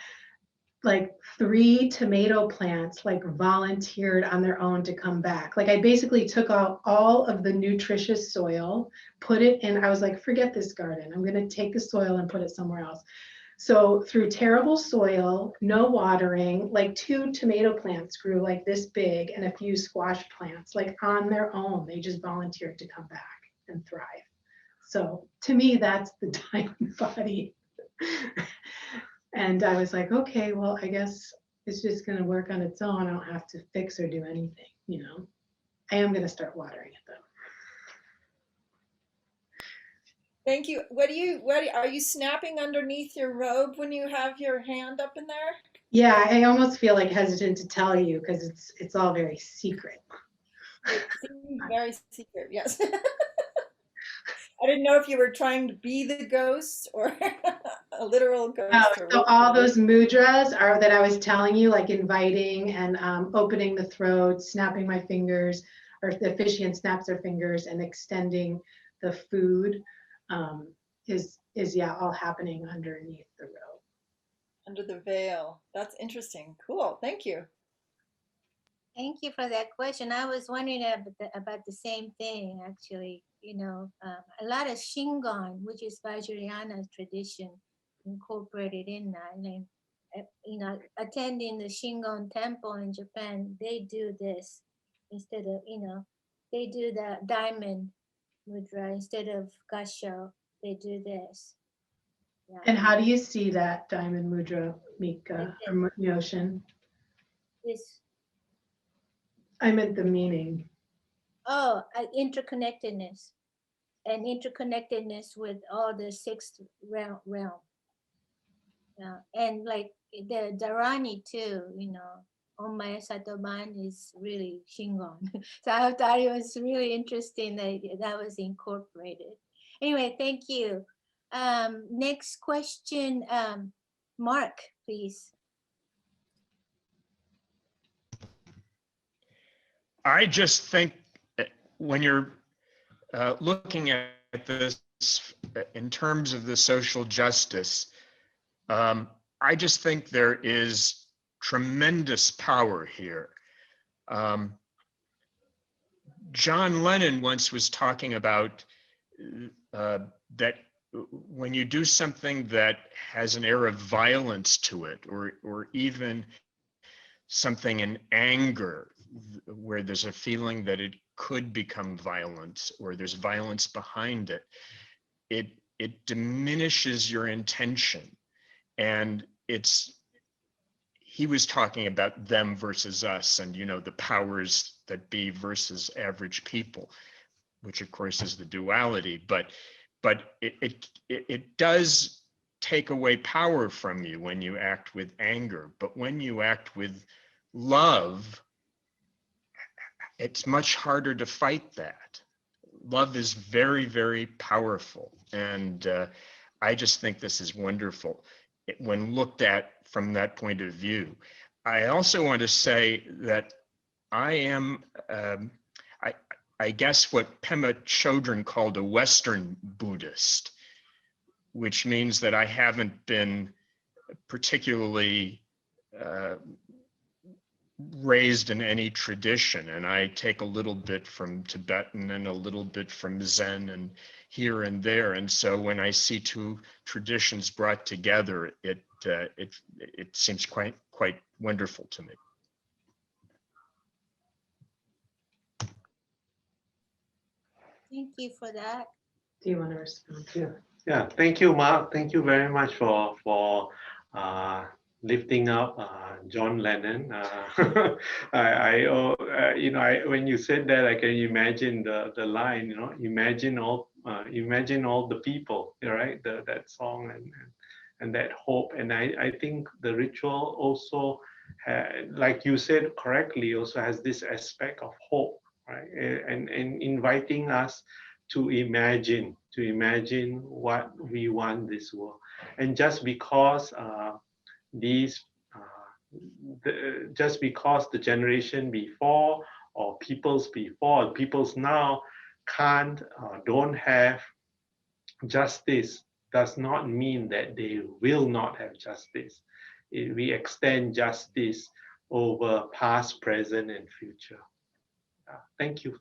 like 3 tomato plants like volunteered on their own to come back. Like I basically took out all of the nutritious soil, put it in. I was like, forget this garden. I'm going to take the soil and put it somewhere else. So through terrible soil, no watering, like 2 tomato plants grew like this big, and a few squash plants, like on their own. They just volunteered to come back and thrive. So to me, that's the diamond body. And I was like, okay, well, I guess it's just going to work on its own. I don't have to fix or do anything, you know. I am going to start watering it though. Thank you. Are you snapping underneath your robe when you have your hand up in there? Yeah, I almost feel like hesitant to tell you because it's all very secret. It seems very secret, yes. I didn't know if you were trying to be the ghost or a literal ghost. Oh, so all those mudras are that I was telling you, like inviting and opening the throat, snapping my fingers, or the officiant snaps their fingers and extending the food is yeah, all happening underneath the robe. Under the veil. That's interesting. Cool. Thank you. Thank you for that question. I was wondering about the same thing, actually. A lot of Shingon, which is Vajrayana tradition, incorporated in that. And, attending the Shingon temple in Japan, they do this instead of, they do the diamond mudra instead of gasho. They do this. Yeah. And how do you see that diamond mudra, Mika, or Yoshin? This. I meant the meaning. Oh, interconnectedness, and interconnectedness with all the sixth realm. Yeah, and like the Dharani too, Omaya Satoban is really Shingon. So I thought it was really interesting that was incorporated. Anyway, thank you. Next question, Mark, please. I just think when you're looking at this in terms of the social justice, I just think there is tremendous power here. John Lennon once was talking about that when you do something that has an air of violence to it, or even something in anger, where there's a feeling that it could become violence, or there's violence behind it, it diminishes your intention. And he was talking about them versus us, and the powers that be versus average people, which of course is the duality, but it does take away power from you when you act with anger. But when you act with love, it's much harder to fight that. Love is very, very powerful. And I just think this is wonderful when looked at from that point of view. I also want to say that I am, I guess what Pema Chodron called a Western Buddhist, which means that I haven't been particularly raised in any tradition, and I take a little bit from Tibetan and a little bit from Zen and here and there. And so when I see two traditions brought together, it seems quite wonderful to me. Thank you for that. Do you want to respond? Yeah, thank you, Mark. Thank you very much for lifting up John Lennon. When you said that, I can imagine the line. Imagine all the people, right? That song and that hope. And I think the ritual also, like you said correctly, also has this aspect of hope, right? And inviting us to imagine what we want this world. And just because just because the generation before or peoples before, peoples now don't have justice, does not mean that they will not have justice. We extend justice over past, present, and future. Thank you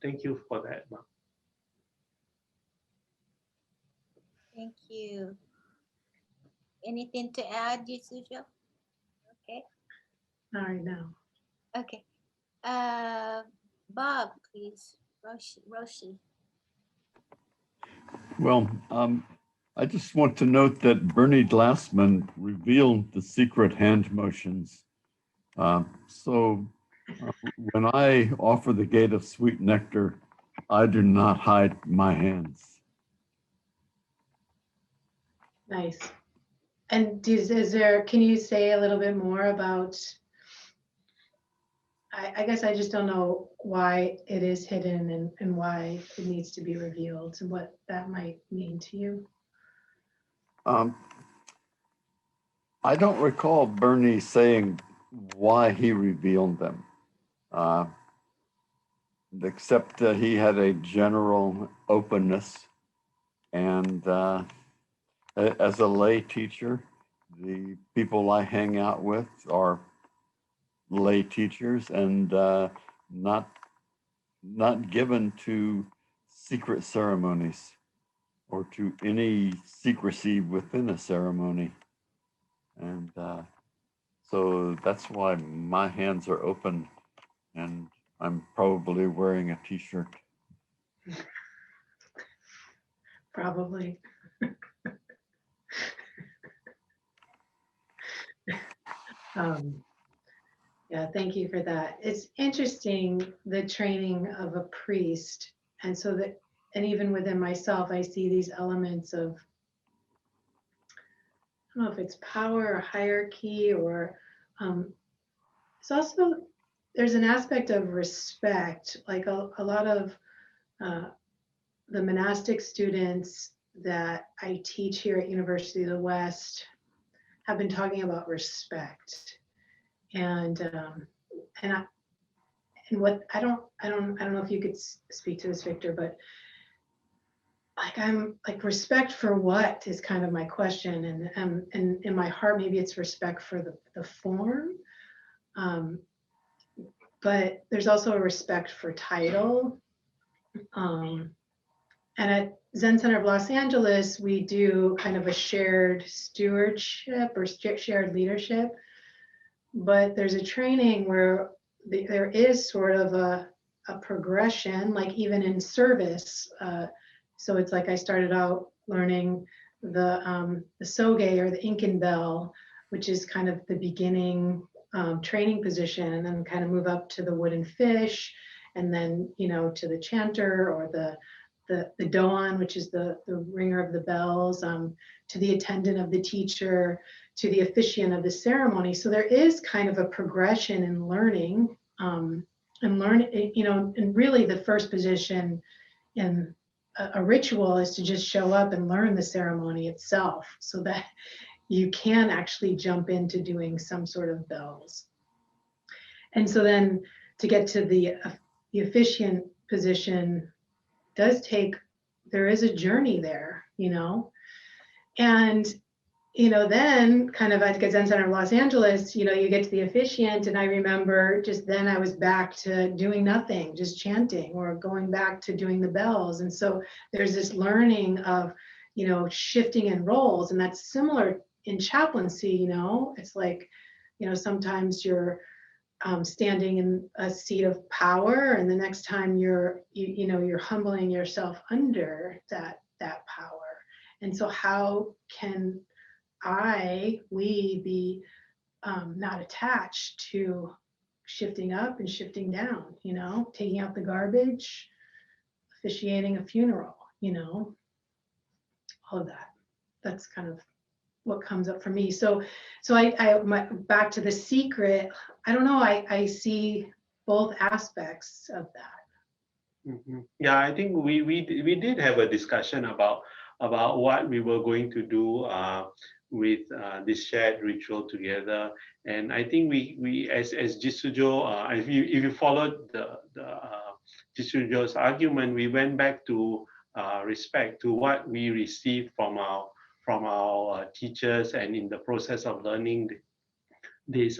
for that, Mark. Thank you. Anything to add, Jitsujo? Okay. All right, now. Okay. Bob, please. Roshi. Well, I just want to note that Bernie Glassman revealed the secret hand motions. So when I offer the Gate of Sweet Nectar, I do not hide my hands. Nice. And can you say a little bit more about, I guess I just don't know why it is hidden and why it needs to be revealed and what that might mean to you. I don't recall Bernie saying why he revealed them. except he had a general openness. And as a lay teacher, the people I hang out with are lay teachers and not given to secret ceremonies or to any secrecy within a ceremony. And so that's why my hands are open and I'm probably wearing a t-shirt. Probably. Yeah, thank you for that. It's interesting, the training of a priest. And so that, and even within myself, I see these elements of, I don't know if it's power or hierarchy or it's also, there's an aspect of respect, like a lot of the monastic students that I teach here at University of the West have been talking about respect. And what I don't know if you could speak to this, Victor, but like I'm like, respect for what is kind of my question, and in my heart maybe it's respect for the form, but there's also a respect for title. And at Zen Center of Los Angeles, we do kind of a shared stewardship or shared leadership, but there's a training where there is sort of a progression, like even in service. So it's like I started out learning the soge or the Incan bell, which is kind of the beginning training position, and then kind of move up to the wooden fish, and then, you know, to the chanter or the doan, which is the ringer of the bells, to the attendant of the teacher, to the officiant of the ceremony. So there is kind of a progression in learning, and you know, and really the first position in a ritual is to just show up and learn the ceremony itself so that you can actually jump into doing some sort of bells. And so then to get to the officiant position does take, there is a journey there, you know, and you know, then kind of at Zen Center of Los Angeles, you know, you get to the officiant, and I remember just then I was back to doing nothing, just chanting, or going back to doing the bells. And so there's this learning of, you know, shifting in roles, and that's similar in chaplaincy. You know, it's like, you know, sometimes you're standing in a seat of power, and the next time you're humbling yourself under that power. And so how can we be not attached to shifting up and shifting down, you know, taking out the garbage, officiating a funeral, you know, all of that. That's kind of what comes up for me. So back to the secret, I don't know, I see both aspects of that. Mm-hmm. Yeah, I think we did have a discussion about what we were going to do with this shared ritual together, and I think we as Jitsujo, if you followed the Jitsujo's argument, we went back to respect to what we received from our teachers, and in the process of learning this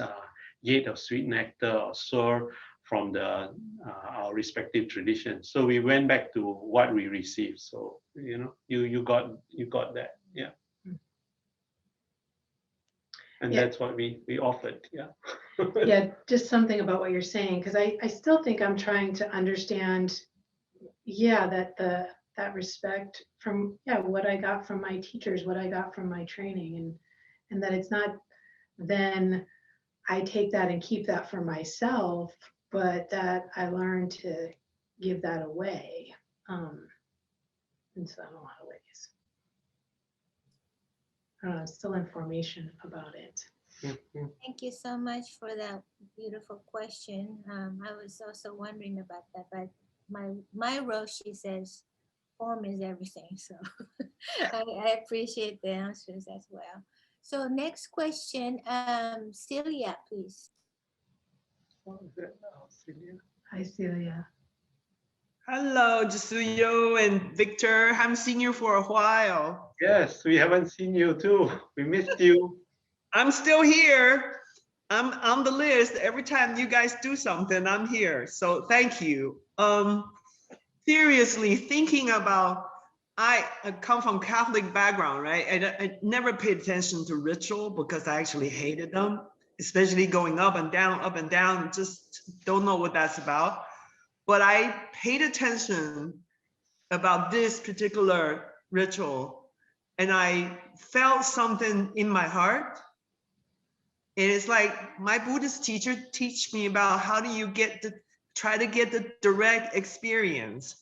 Gate of Sweet Nectar or gsur from our respective traditions. So we went back to what we received. So you know, you got that, yeah. And Yeah. that's what we offered, yeah. Yeah, just something about what you're saying, because I still think I'm trying to understand, yeah, that respect from, yeah, what I got from my teachers, what I got from my training, and that it's not then I take that and keep that for myself, but that I learn to give that away. In a lot of ways. Still information about it. Thank you so much for that beautiful question. I was also wondering about that, but my Roshi says form is everything. So I appreciate the answers as well. So next question, Celia, please. Hi, Celia. Hello, Jitsujo and Victor. Haven't seen you for a while. Yes, we haven't seen you too. We missed you. I'm still here. I'm on the list. Every time you guys do something, I'm here. So thank you. Seriously, thinking about, I come from Catholic background, right? I never paid attention to ritual because I actually hated them, especially going up and down, just don't know what that's about. But I paid attention about this particular ritual and I felt something in my heart. And it's like my Buddhist teacher teach me about how do you try to get the direct experience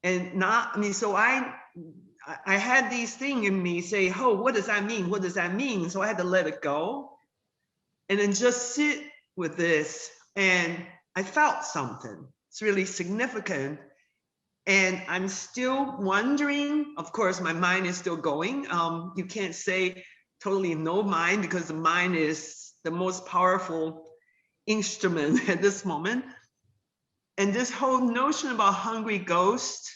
and not, I mean, so I had these things in me say, oh, what does that mean? What does that mean? So I had to let it go and then just sit with this. And I felt something. It's really significant. And I'm still wondering, of course, my mind is still going. You can't say totally no mind because the mind is the most powerful instrument at this moment. And this whole notion about hungry ghost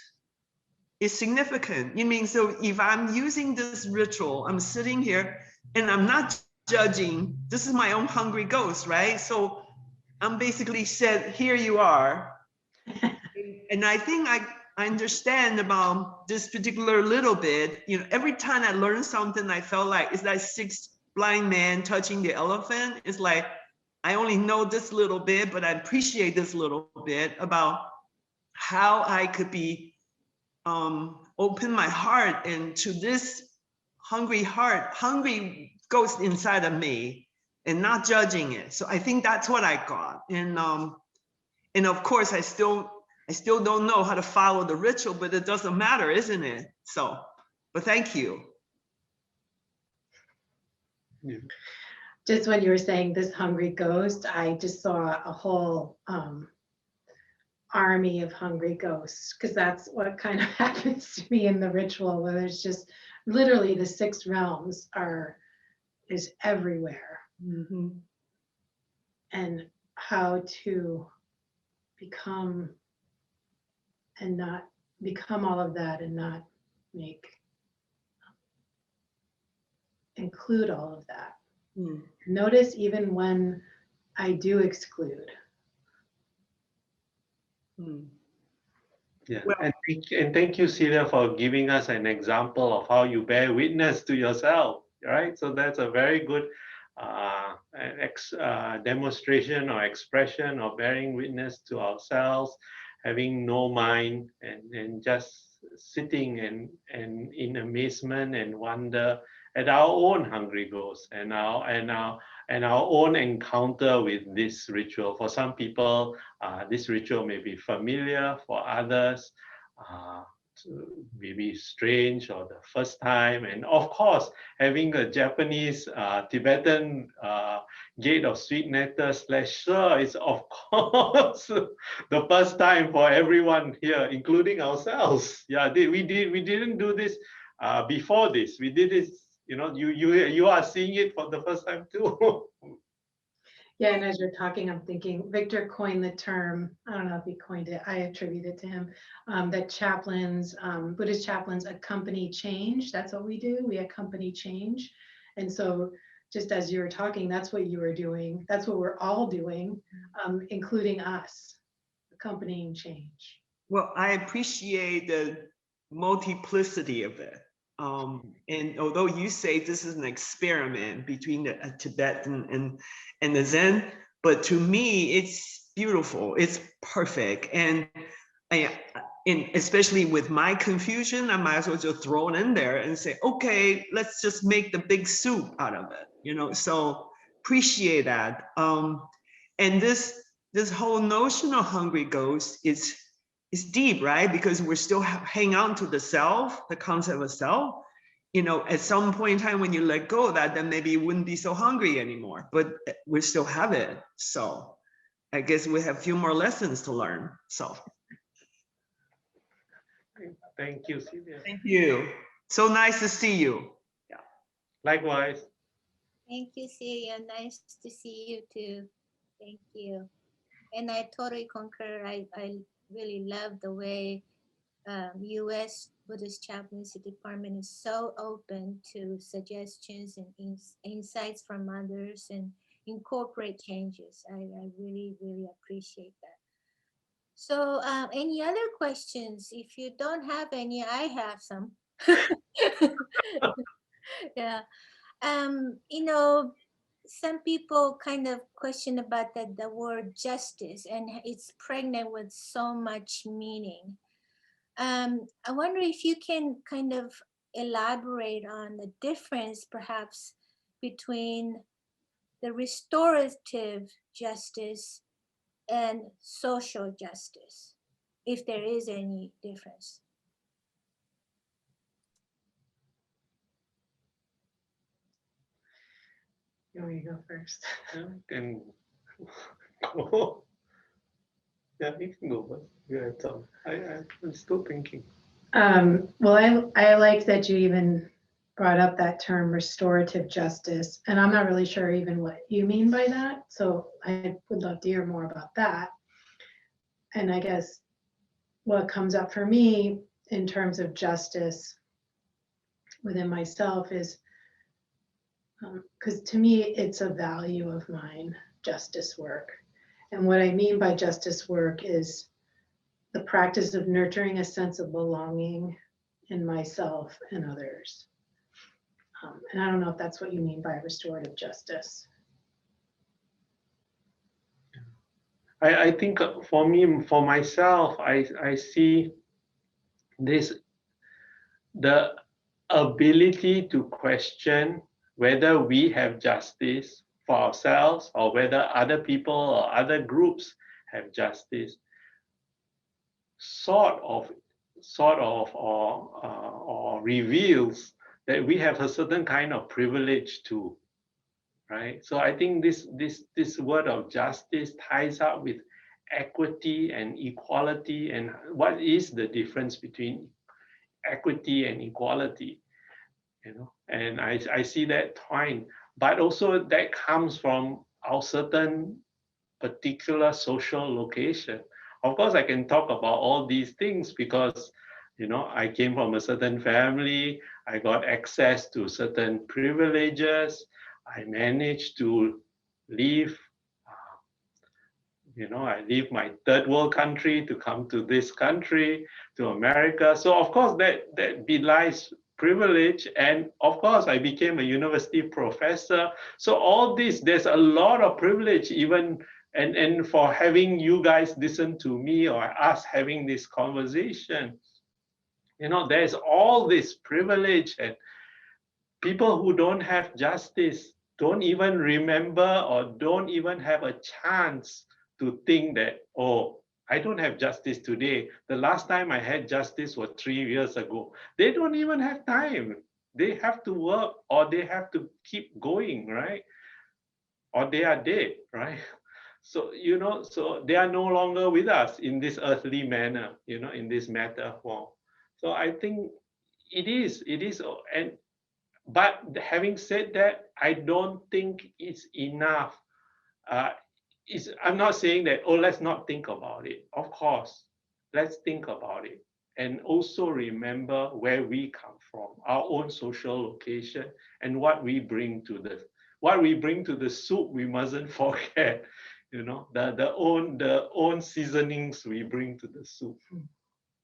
is significant. You mean, so if I'm using this ritual, I'm sitting here and I'm not judging, this is my own hungry ghost, right? So I'm basically said, here you are. And I think I understand about this particular little bit. You know, every time I learn something, I felt like it's like six blind men touching the elephant. It's like, I only know this little bit, but I appreciate this little bit about how I could be open my heart and to this hungry heart, hungry ghost inside of me and not judging it. So I think that's what I got. And of course I still don't know how to follow the ritual, but it doesn't matter, isn't it? So, but thank you. Yeah. Just when you were saying this hungry ghost, I just saw a whole army of hungry ghosts, because that's what kind of happens to me in the ritual, where there's just literally the six realms is everywhere. Mm-hmm. And how to become and not become all of that and not include all of that. Mm. Notice even when I do exclude. Mm. Yeah, Well, and thank you, Celia, for giving us an example of how you bear witness to yourself, right? So that's a very good demonstration or expression of bearing witness to ourselves, having no mind and just sitting and in amazement and wonder at our own hungry ghosts and our own encounter with this ritual. For some people, this ritual may be familiar. For others, maybe strange or the first time. And of course, having a Japanese Tibetan Gate of Sweet Nectar / gsur is of course the first time for everyone here, including ourselves. Yeah, we didn't do this before this. We did this. You know, you are seeing it for the first time too. Yeah, and as you're talking, I'm thinking Victor coined the term, I don't know if he coined it, I attribute it to him, that chaplains, Buddhist chaplains accompany change. That's what we do, we accompany change. And so just as you were talking, that's what you were doing. That's what we're all doing, including us, accompanying change. well, I appreciate the multiplicity of it. And although you say this is an experiment between the Tibetan and the Zen, but to me, it's beautiful, it's perfect. And especially with my confusion, I might as well just throw it in there and say, okay, let's just make the big soup out of it, you know, so appreciate that. And this whole notion of hungry ghost is deep, right? Because we're still hang on to the self, the concept of self. You know, at some point in time when you let go of that, then maybe you wouldn't be so hungry anymore, but we still have it. So I guess we have a few more lessons to learn. So Thank you, Celia. thank you. So nice to see you. Yeah. Likewise. Thank you, Celia. Nice to see you too. Thank you. And I totally concur. I really love the way U.S. Buddhist Chaplaincy Department is so open to suggestions and insights from others and incorporate changes. I really, really appreciate that. So, any other questions? If you don't have any, I have some. Yeah. You know, some people kind of question about the word justice, and it's pregnant with so much meaning. I wonder if you can kind of elaborate on the difference, perhaps, between the restorative justice and social justice, if there is any difference. You want me to go first? Yeah, can go. Yeah, you can go first. Yeah, Tom. I'm still thinking. Well, I like that you even brought up that term restorative justice, and I'm not really sure even what you mean by that. So I would love to hear more about that. And I guess what comes up for me in terms of justice within myself is, because to me, it's a value of mine, justice work. And what I mean by justice work is the practice of nurturing a sense of belonging in myself and others. And I don't know if that's what you mean by restorative justice. I think for me, for myself, I see this, the ability to question whether we have justice for ourselves or whether other people or other groups have justice, sort of or reveals that we have a certain kind of privilege too, right? So I think this word of justice ties up with equity and equality, and what is the difference between equity and equality, you know? And I see that twine, but also that comes from our certain particular social location. Of course, I can talk about all these things because, you know, I came from a certain family, I got access to certain privileges, I managed to leave, you know, I leave my third world country to come to this country, to America. So of course that belies privilege. And of course I became a university professor. So all this, there's a lot of privilege even, and for having you guys listen to me or us having this conversation, you know, there's all this privilege, and people who don't have justice don't even remember or don't even have a chance to think that, oh, I don't have justice today. The last time I had justice was 3 years ago. They don't even have time. They have to work or they have to keep going, right? Or they are dead, right? So, you know, so they are no longer with us in this earthly manner, you know, in this matter form. So I think it is, and but having said that, I don't think it's enough. I'm not saying that, oh, let's not think about it. Of course, let's think about it. And also remember where we come from, our own social location, and what we bring to the soup, we mustn't forget, you know, the own seasonings we bring to the soup,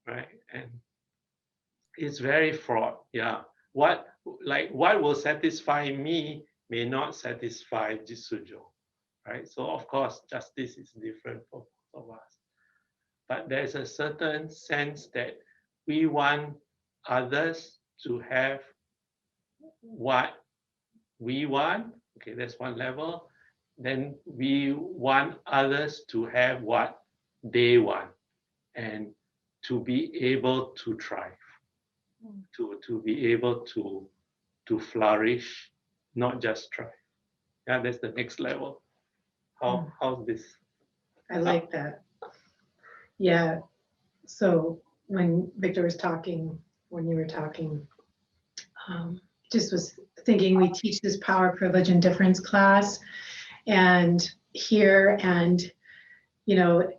right? And it's very fraught, yeah. What will satisfy me may not satisfy Jitsujo, right? So of course, justice is different for both of us. But there's a certain sense that we want others to have what we want. Okay, that's one level. Then we want others to have what they want and to be able to thrive, to be able to flourish, not just thrive. Yeah, that's the next level. How's this? I like that. Yeah. So when Victor was talking, when you were talking, just was thinking we teach this power, privilege, and difference class, and here, and you know,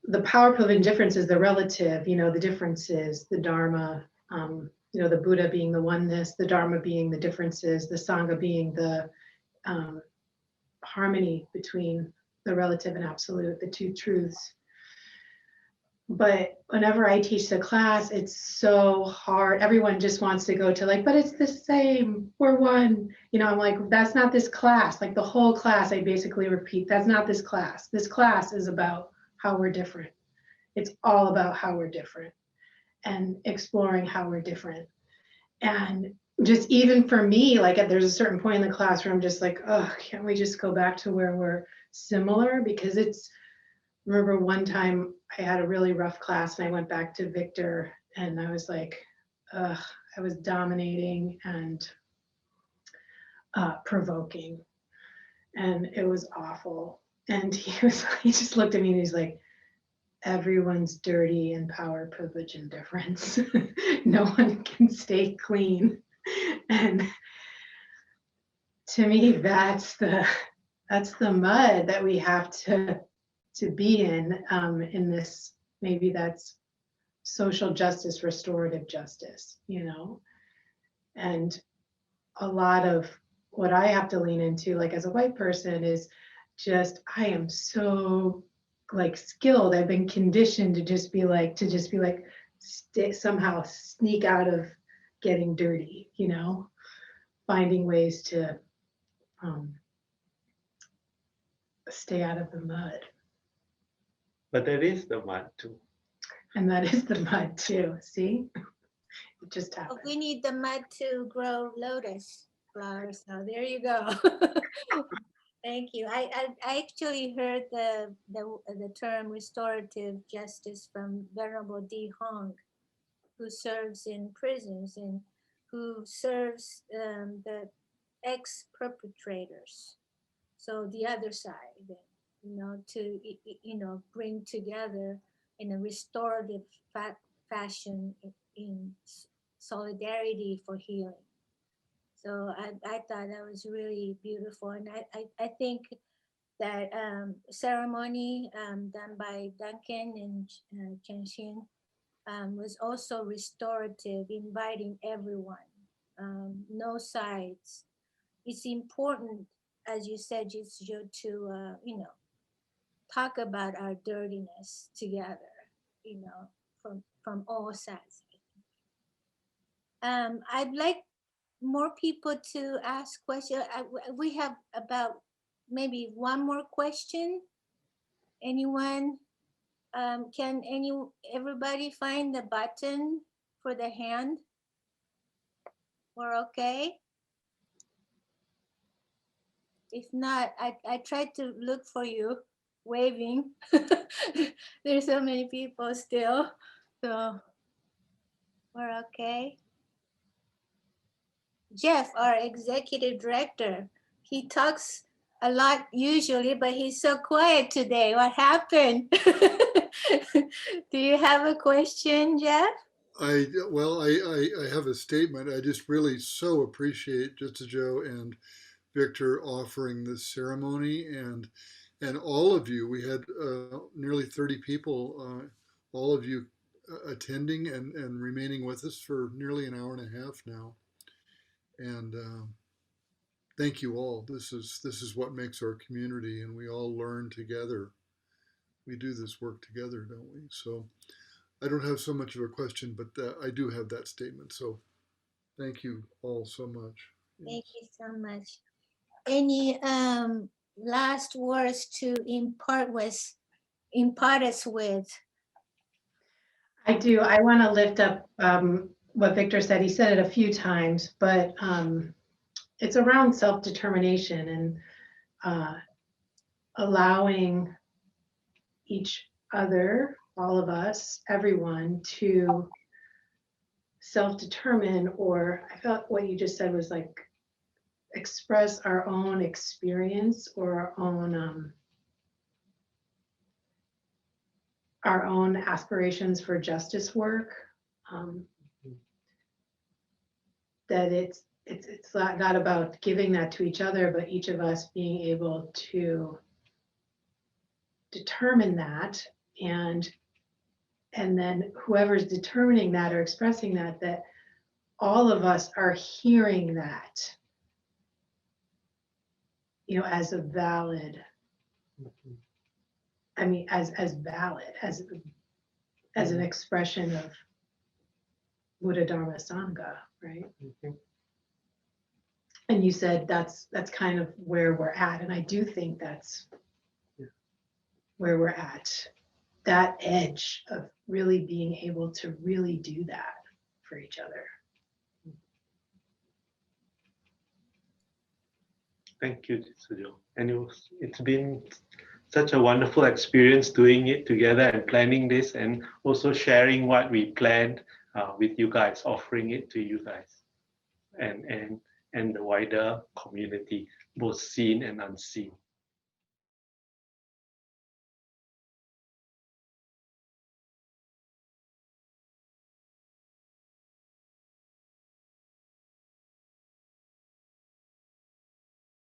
the power of indifference is the relative, the differences, the Dharma, the Buddha being the oneness, the Dharma being the differences, the Sangha being the harmony between the relative and absolute, the two truths. But whenever I teach the class, it's so hard. Everyone just wants to go to like, but it's the same, we're one. I'm like, that's not this class. Like the whole class, I basically repeat, that's not this class. This class is about how we're different. It's all about how we're different and exploring how we're different. And just even for me, like there's a certain point in the class where I'm just like, oh, can't we just go back to where we're similar? Because remember one time I had a really rough class and I went back to Victor and I was like, I was dominating and provoking, and it was awful. And he just looked at me and he's like, everyone's dirty in power, privilege, and difference. No one can stay clean. And to me, that's the mud that we have to be in this. Maybe that's social justice, restorative justice, and a lot of what I have to lean into, like as a white person, is just, I am so like skilled. I've been conditioned to just be like, somehow sneak out of getting dirty, finding ways to stay out of the mud. But there is the mud too. And that is the mud too. See, it just happened. We need the mud to grow lotus flowers. So there you go. Thank you. I actually heard the term restorative justice from Venerable D. Hong, who serves in prisons and who serves the ex-perpetrators. So the other side, to bring together in a restorative fashion in solidarity for healing. So I thought that was really beautiful. And I think that ceremony done by Duncan and Chenshin was also restorative, inviting everyone, no sides. It's important, as you said, Jitsujo, to, talk about our dirtiness together, from all sides. I'd like more people to ask questions. We have about maybe one more question. Anyone? Can everybody find the button for the hand? We're okay? If not, I tried to look for you, waving. There's so many people still, so we're okay. Jeff, our executive director, he talks a lot usually, but he's so quiet today. What happened? Do you have a question, Jeff? I have a statement. I just really so appreciate Jitsujo and Victor offering this ceremony, and all of you. We had nearly 30 people, all of you attending and remaining with us for nearly an hour and a half now. And thank you all. This is what makes our community, and we all learn together. We do this work together, don't we? So I don't have so much of a question, but I do have that statement. So thank you all so much. Thank you so much. Any last words to impart us with? I do. I want to lift up what Victor said. He said it a few times, but it's around self-determination and allowing each other, all of us, everyone, to self-determine, or I felt what you just said was like express our own experience or our own aspirations for justice work. That it's not about giving that to each other, but each of us being able to determine that and then whoever's determining that or expressing that, that all of us are hearing that, you know, as a valid, I mean, as valid, as an expression of Buddha, Dharma, Sangha, right? And you said that's kind of where we're at, and I do think that's where we're at. That edge of really being able to really do that for each other. Thank you, Jitsujo. And it's been such a wonderful experience doing it together and planning this, and also sharing what we planned with you guys, offering it to you guys and the wider community, both seen and unseen.